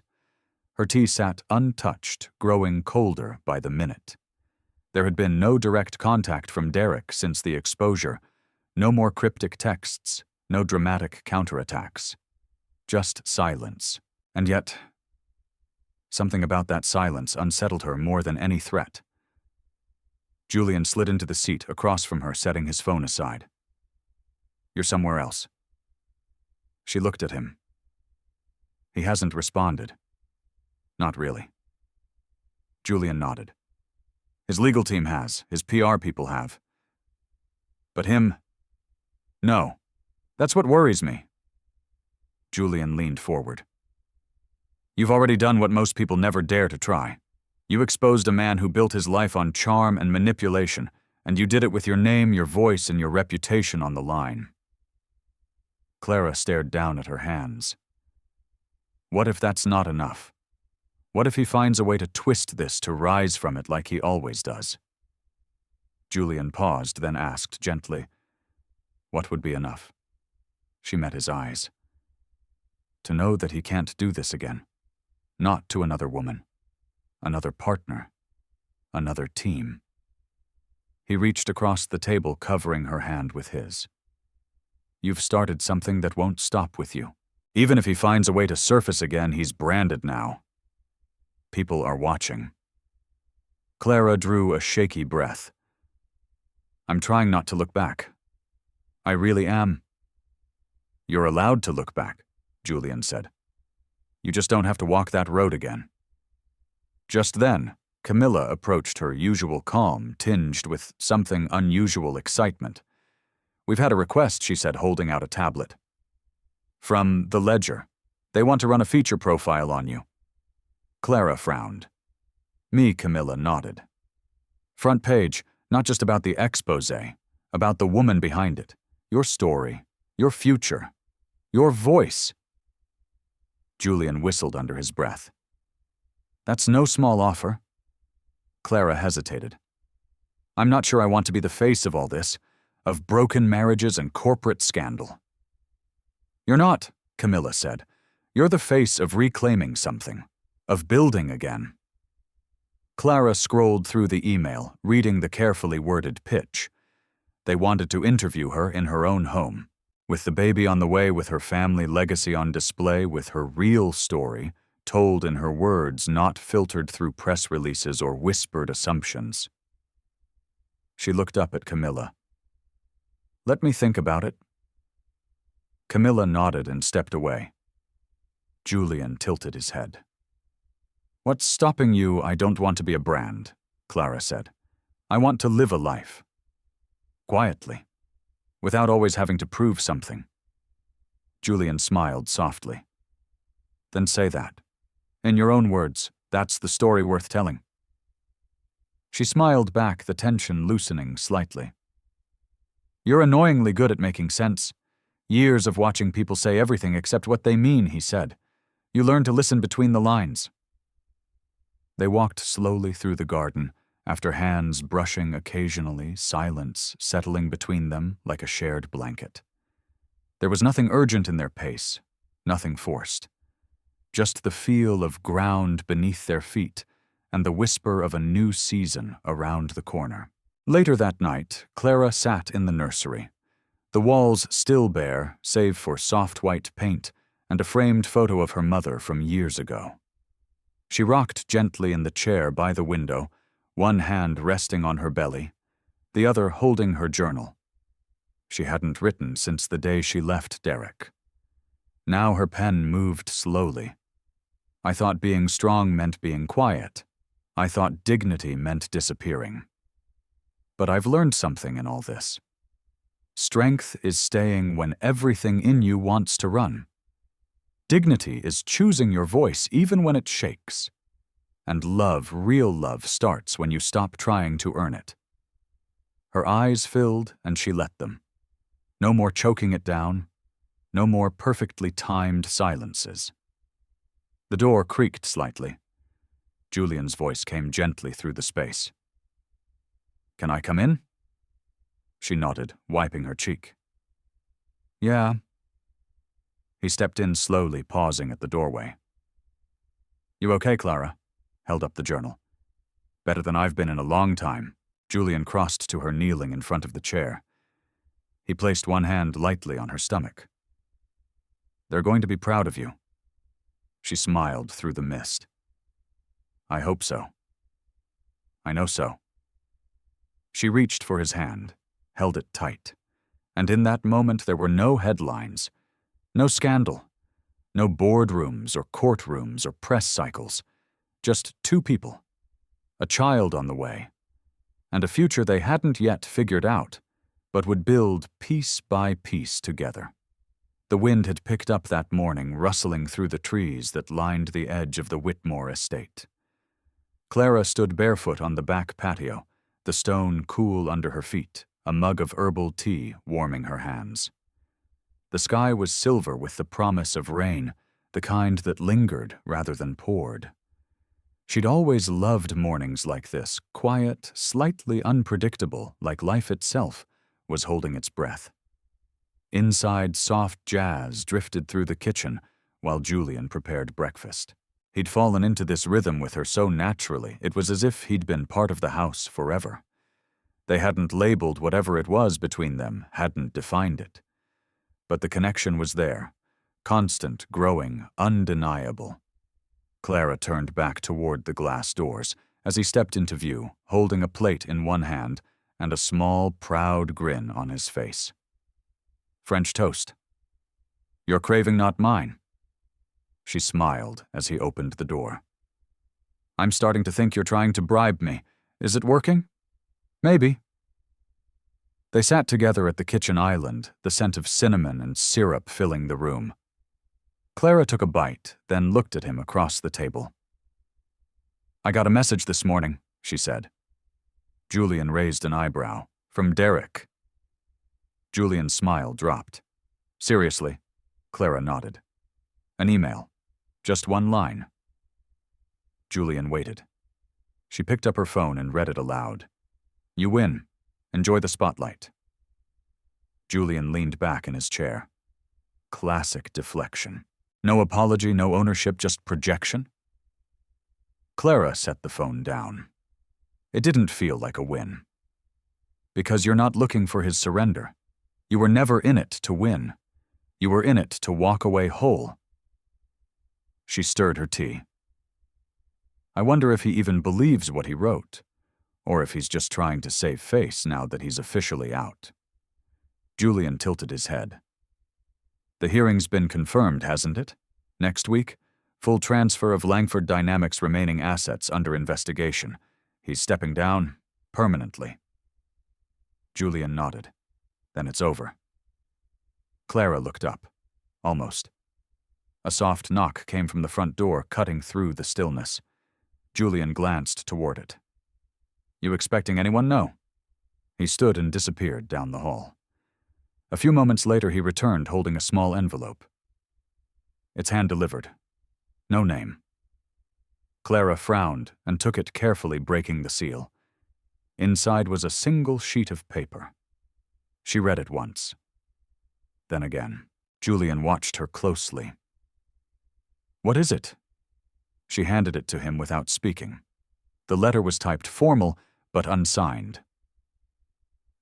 Her tea sat untouched, growing colder by the minute. There had been no direct contact from Derek since the exposure, no more cryptic texts, no dramatic counterattacks. Just silence. And yet, something about that silence unsettled her more than any threat. Julian slid into the seat across from her, setting his phone aside. You're somewhere else. She looked at him. He hasn't responded. Not really. Julian nodded. His legal team has, his PR people have. But him? No. That's what worries me. Julian leaned forward. You've already done what most people never dare to try. You exposed a man who built his life on charm and manipulation, and you did it with your name, your voice, and your reputation on the line. Clara stared down at her hands. What if that's not enough? What if he finds a way to twist this, to rise from it like he always does? Julian paused, then asked gently, what would be enough? She met his eyes. To know that he can't do this again. Not to another woman. Another partner. Another team. He reached across the table, covering her hand with his. You've started something that won't stop with you. Even if he finds a way to surface again, he's branded now. People are watching. Clara drew a shaky breath. I'm trying not to look back. I really am. You're allowed to look back, Julian said. You just don't have to walk that road again. Just then, Camilla approached, her usual calm tinged with something unusual excitement. We've had a request, she said, holding out a tablet. From the Ledger. They want to run a feature profile on you. Clara frowned. Me, Camilla nodded. Front page, not just about the exposé, about the woman behind it. Your story, your future, your voice. Julian whistled under his breath. That's no small offer. Clara hesitated. I'm not sure I want to be the face of all this, of broken marriages and corporate scandal. You're not, Camilla said. You're the face of reclaiming something, of building again. Clara scrolled through the email, reading the carefully worded pitch. They wanted to interview her in her own home, with the baby on the way, with her family legacy on display, with her real story, told in her words, not filtered through press releases or whispered assumptions. She looked up at Camilla. Let me think about it. Camilla nodded and stepped away. Julian tilted his head. What's stopping you? I don't want to be a brand, Clara said. I want to live a life. Quietly, without always having to prove something. Julian smiled softly. Then say that. In your own words, that's the story worth telling. She smiled back, the tension loosening slightly. You're annoyingly good at making sense. Years of watching people say everything except what they mean, he said. You learn to listen between the lines. They walked slowly through the garden, after hands brushing occasionally, silence settling between them like a shared blanket. There was nothing urgent in their pace, nothing forced. Just the feel of ground beneath their feet and the whisper of a new season around the corner. Later that night, Clara sat in the nursery. The walls still bare, save for soft white paint and a framed photo of her mother from years ago. She rocked gently in the chair by the window, one hand resting on her belly, the other holding her journal. She hadn't written since the day she left Derek. Now her pen moved slowly. I thought being strong meant being quiet. I thought dignity meant disappearing. But I've learned something in all this. Strength is staying when everything in you wants to run. Dignity is choosing your voice even when it shakes. And love, real love, starts when you stop trying to earn it. Her eyes filled and she let them. No more choking it down. No more perfectly timed silences. The door creaked slightly. Julian's voice came gently through the space. Can I come in? She nodded, wiping her cheek. Yeah. He stepped in slowly, pausing at the doorway. You okay, Clara? Held up the journal. Better than I've been in a long time. Julian crossed to her, kneeling in front of the chair. He placed one hand lightly on her stomach. They're going to be proud of you. She smiled through the mist. I hope so. I know so. She reached for his hand, held it tight, and in that moment there were no headlines, no scandal, no boardrooms or courtrooms or press cycles, just two people, a child on the way, and a future they hadn't yet figured out, but would build piece by piece together. The wind had picked up that morning, rustling through the trees that lined the edge of the Whitmore estate. Clara stood barefoot on the back patio, the stone cool under her feet, a mug of herbal tea warming her hands. The sky was silver with the promise of rain, the kind that lingered rather than poured. She'd always loved mornings like this, quiet, slightly unpredictable, like life itself was holding its breath. Inside, soft jazz drifted through the kitchen while Julian prepared breakfast. He'd fallen into this rhythm with her so naturally, it was as if he'd been part of the house forever. They hadn't labeled whatever it was between them, hadn't defined it. But the connection was there, constant, growing, undeniable. Clara turned back toward the glass doors as he stepped into view, holding a plate in one hand and a small, proud grin on his face. French toast. Your craving, not mine. She smiled as he opened the door. I'm starting to think you're trying to bribe me. Is it working? Maybe. They sat together at the kitchen island, the scent of cinnamon and syrup filling the room. Clara took a bite, then looked at him across the table. I got a message this morning, she said. Julian raised an eyebrow. From Derek. Julian's smile dropped. Seriously? Clara nodded. An email. Just one line. Julian waited. She picked up her phone and read it aloud. You win. Enjoy the spotlight. Julian leaned back in his chair. Classic deflection. No apology, no ownership, just projection? Clara set the phone down. It didn't feel like a win. Because you're not looking for his surrender. You were never in it to win. You were in it to walk away whole. She stirred her tea. I wonder if he even believes what he wrote, or if he's just trying to save face now that he's officially out. Julian tilted his head. The hearing's been confirmed, hasn't it? Next week, full transfer of Langford Dynamics' remaining assets under investigation. He's stepping down permanently. Julian nodded. Then it's over. Clara looked up. Almost. A soft knock came from the front door, cutting through the stillness. Julian glanced toward it. You expecting anyone? No. He stood and disappeared down the hall. A few moments later he returned holding a small envelope. It's hand-delivered. No name. Clara frowned and took it carefully, breaking the seal. Inside was a single sheet of paper. She read it once. Then again. Julian watched her closely. What is it? She handed it to him without speaking. The letter was typed formal, but unsigned.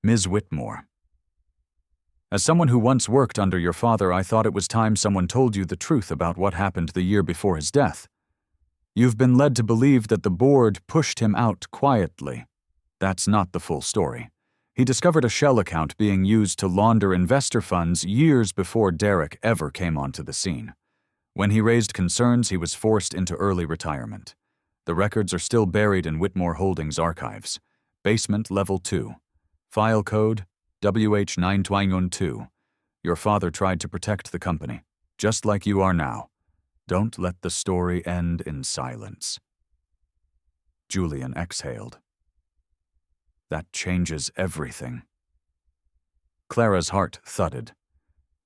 Ms. Whitmore. As someone who once worked under your father, I thought it was time someone told you the truth about what happened the year before his death. You've been led to believe that the board pushed him out quietly. That's not the full story. He discovered a shell account being used to launder investor funds years before Derek ever came onto the scene. When he raised concerns, he was forced into early retirement. The records are still buried in Whitmore Holdings archives. Basement Level 2. File code WH922. Your father tried to protect the company, just like you are now. Don't let the story end in silence. Julian exhaled. That changes everything. Clara's heart thudded.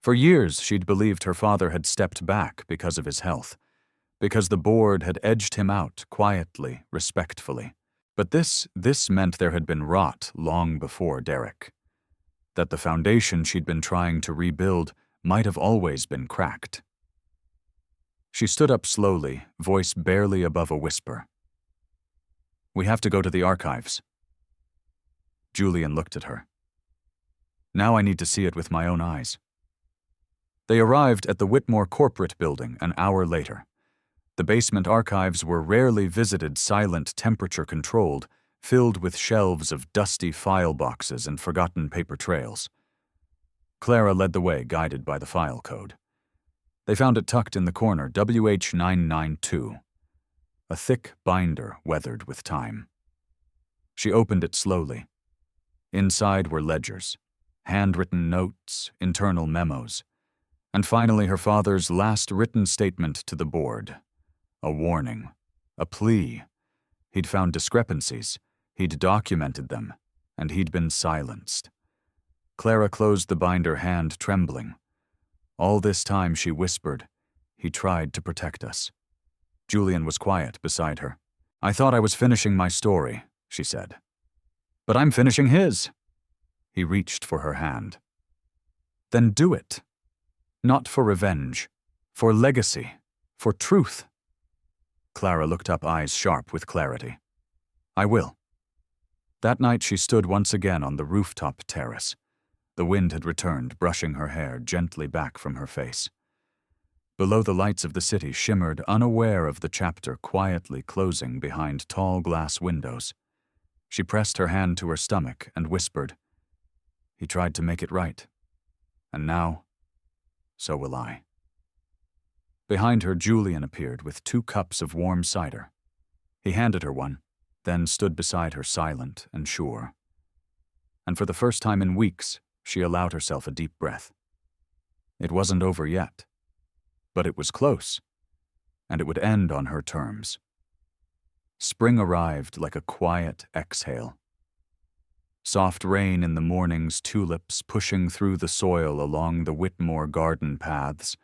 For years, she'd believed her father had stepped back because of his health, because the board had edged him out quietly, respectfully. But this meant there had been rot long before Derek. That the foundation she'd been trying to rebuild might have always been cracked. She stood up slowly, voice barely above a whisper. We have to go to the archives. Julian looked at her. Now I need to see it with my own eyes. They arrived at the Whitmore corporate building an hour later. The basement archives were rarely visited, silent, temperature-controlled, filled with shelves of dusty file boxes and forgotten paper trails. Clara led the way, guided by the file code. They found it tucked in the corner, WH992. A thick binder weathered with time. She opened it slowly. Inside were ledgers, handwritten notes, internal memos, and finally her father's last written statement to the board. A warning, a plea. He'd found discrepancies, he'd documented them, and he'd been silenced. Clara closed the binder, hand trembling. All this time, she whispered, he tried to protect us. Julian was quiet beside her. I thought I was finishing my story, she said. But I'm finishing his. He reached for her hand. Then do it. Not for revenge, for legacy, for truth. Clara looked up, eyes sharp with clarity. I will. That night she stood once again on the rooftop terrace. The wind had returned, brushing her hair gently back from her face. Below, the lights of the city shimmered, unaware of the chapter quietly closing behind tall glass windows. She pressed her hand to her stomach and whispered, "He tried to make it right. And now, so will I." Behind her, Julian appeared with 2 cups of warm cider. He handed her one, then stood beside her silent and sure. And for the first time in weeks, she allowed herself a deep breath. It wasn't over yet, but it was close, and it would end on her terms. Spring arrived like a quiet exhale. Soft rain in the morning's tulips pushing through the soil along the Whitmore garden paths,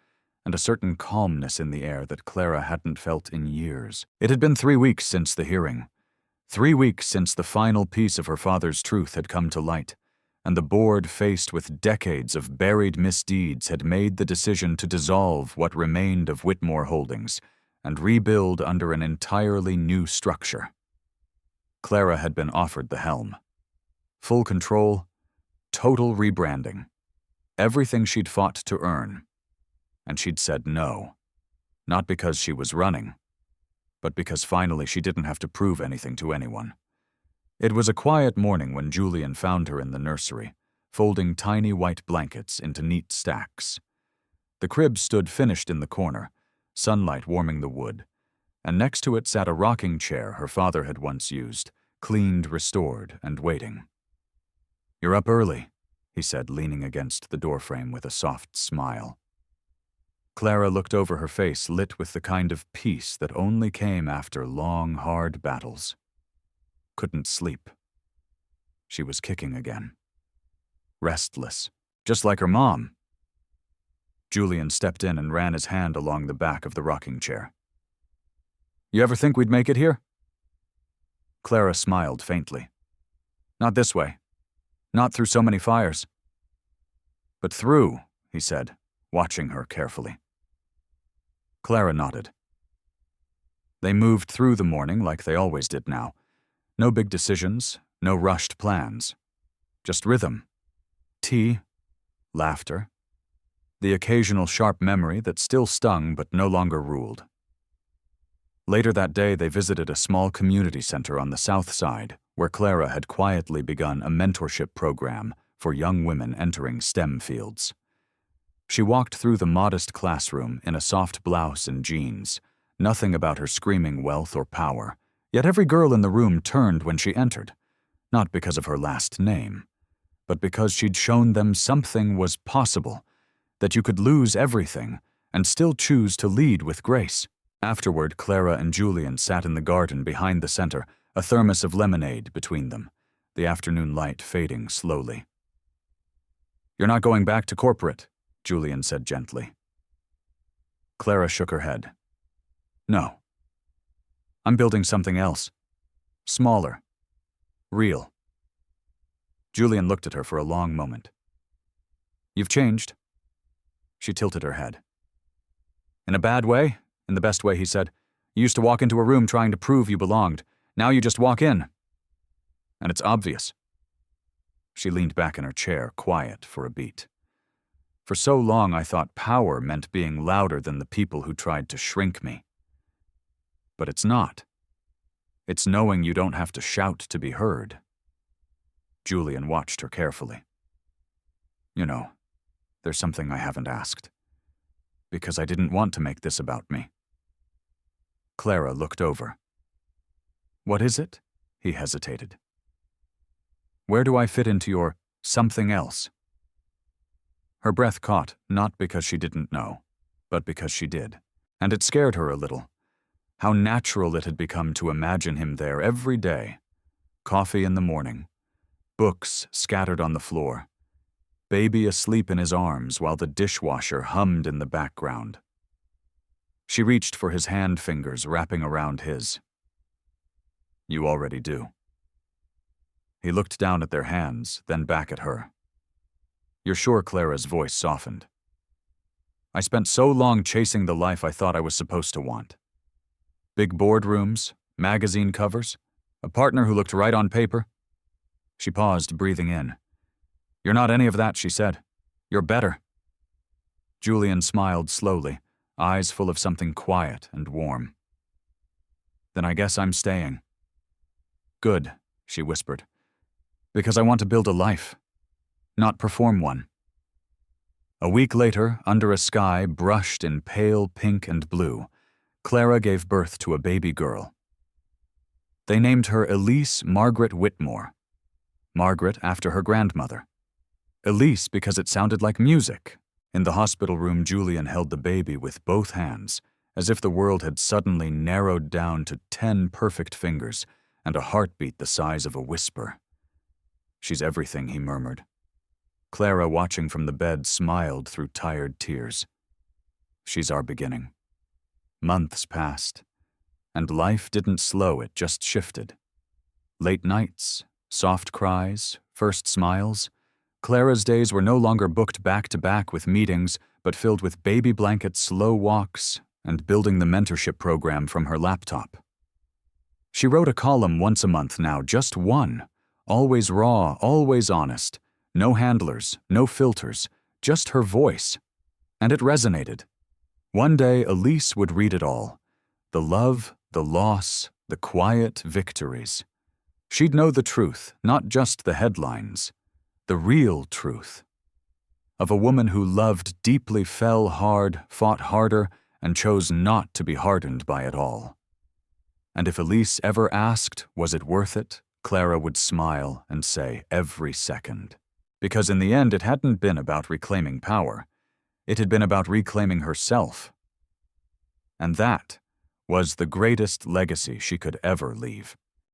and a certain calmness in the air that Clara hadn't felt in years. It had been 3 weeks since the hearing. 3 weeks since the final piece of her father's truth had come to light, and the board, faced with decades of buried misdeeds, had made the decision to dissolve what remained of Whitmore Holdings and rebuild under an entirely new structure. Clara had been offered the helm. Full control, total rebranding, everything she'd fought to earn. And she'd said no, not because she was running, but because finally she didn't have to prove anything to anyone. It was a quiet morning when Julian found her in the nursery, folding tiny white blankets into neat stacks. The crib stood finished in the corner, sunlight warming the wood, and next to it sat a rocking chair her father had once used, cleaned, restored, and waiting. "You're up early," he said, leaning against the doorframe with a soft smile. Clara looked over her face, lit with the kind of peace that only came after long, hard battles. Couldn't sleep. She was kicking again. Restless, just like her mom. Julian stepped in and ran his hand along the back of the rocking chair. "You ever think we'd make it here?" Clara smiled faintly. "Not this way. Not through so many fires." "But through," he said, watching her carefully. Clara nodded. They moved through the morning like they always did now. No big decisions, no rushed plans. Just rhythm, tea, laughter, the occasional sharp memory that still stung but no longer ruled. Later that day, they visited a small community center on the south side, where Clara had quietly begun a mentorship program for young women entering STEM fields. She walked through the modest classroom in a soft blouse and jeans, nothing about her screaming wealth or power, yet every girl in the room turned when she entered, not because of her last name, but because she'd shown them something was possible, that you could lose everything and still choose to lead with grace. Afterward, Clara and Julian sat in the garden behind the center, a thermos of lemonade between them, the afternoon light fading slowly. "You're not going back to corporate," Julian said gently. Clara shook her head. "No. I'm building something else. Smaller. Real." Julian looked at her for a long moment. "You've changed." She tilted her head. "In a bad way? In the best way," he said. "You used to walk into a room trying to prove you belonged. Now you just walk in. And it's obvious." She leaned back in her chair, quiet for a beat. "For so long I thought power meant being louder than the people who tried to shrink me. But it's not. It's knowing you don't have to shout to be heard." Julian watched her carefully. "You know, there's something I haven't asked. Because I didn't want to make this about me." Clara looked over. "What is it?" He hesitated. "Where do I fit into your something else?" Her breath caught, not because she didn't know, but because she did, and it scared her a little. How natural it had become to imagine him there every day. Coffee in the morning, books scattered on the floor, baby asleep in his arms while the dishwasher hummed in the background. She reached for his hand fingers wrapping around his. "You already do." He looked down at their hands, then back at her. "You're sure?" Clara's voice softened. "I spent so long chasing the life I thought I was supposed to want. Big boardrooms, magazine covers, a partner who looked right on paper. She paused, breathing in. "You're not any of that," she said. "You're better." Julian smiled slowly, eyes full of something quiet and warm. "Then I guess I'm staying." "Good," she whispered. "Because I want to build a life, not perform one." A week later, under a sky brushed in pale pink and blue, Clara gave birth to a baby girl. They named her Elise Margaret Whitmore. Margaret after her grandmother. Elise because it sounded like music. In the hospital room, Julian held the baby with both hands, as if the world had suddenly narrowed down to 10 perfect fingers and a heartbeat the size of a whisper. "She's everything," he murmured. Clara, watching from the bed, smiled through tired tears. "She's our beginning." Months passed, and life didn't slow, it just shifted. Late nights, soft cries, first smiles. Clara's days were no longer booked back-to-back with meetings, but filled with baby blankets, slow walks, and building the mentorship program from her laptop. She wrote a column once a month now, just one. Always raw, always honest. No handlers, no filters, just her voice. And it resonated. One day, Elise would read it all. The love, the loss, the quiet victories. She'd know the truth, not just the headlines. The real truth. Of a woman who loved deeply, fell hard, fought harder, and chose not to be hardened by it all. And if Elise ever asked, was it worth it, Clara would smile and say, every second. Because in the end, it hadn't been about reclaiming power. It had been about reclaiming herself. And that was the greatest legacy she could ever leave.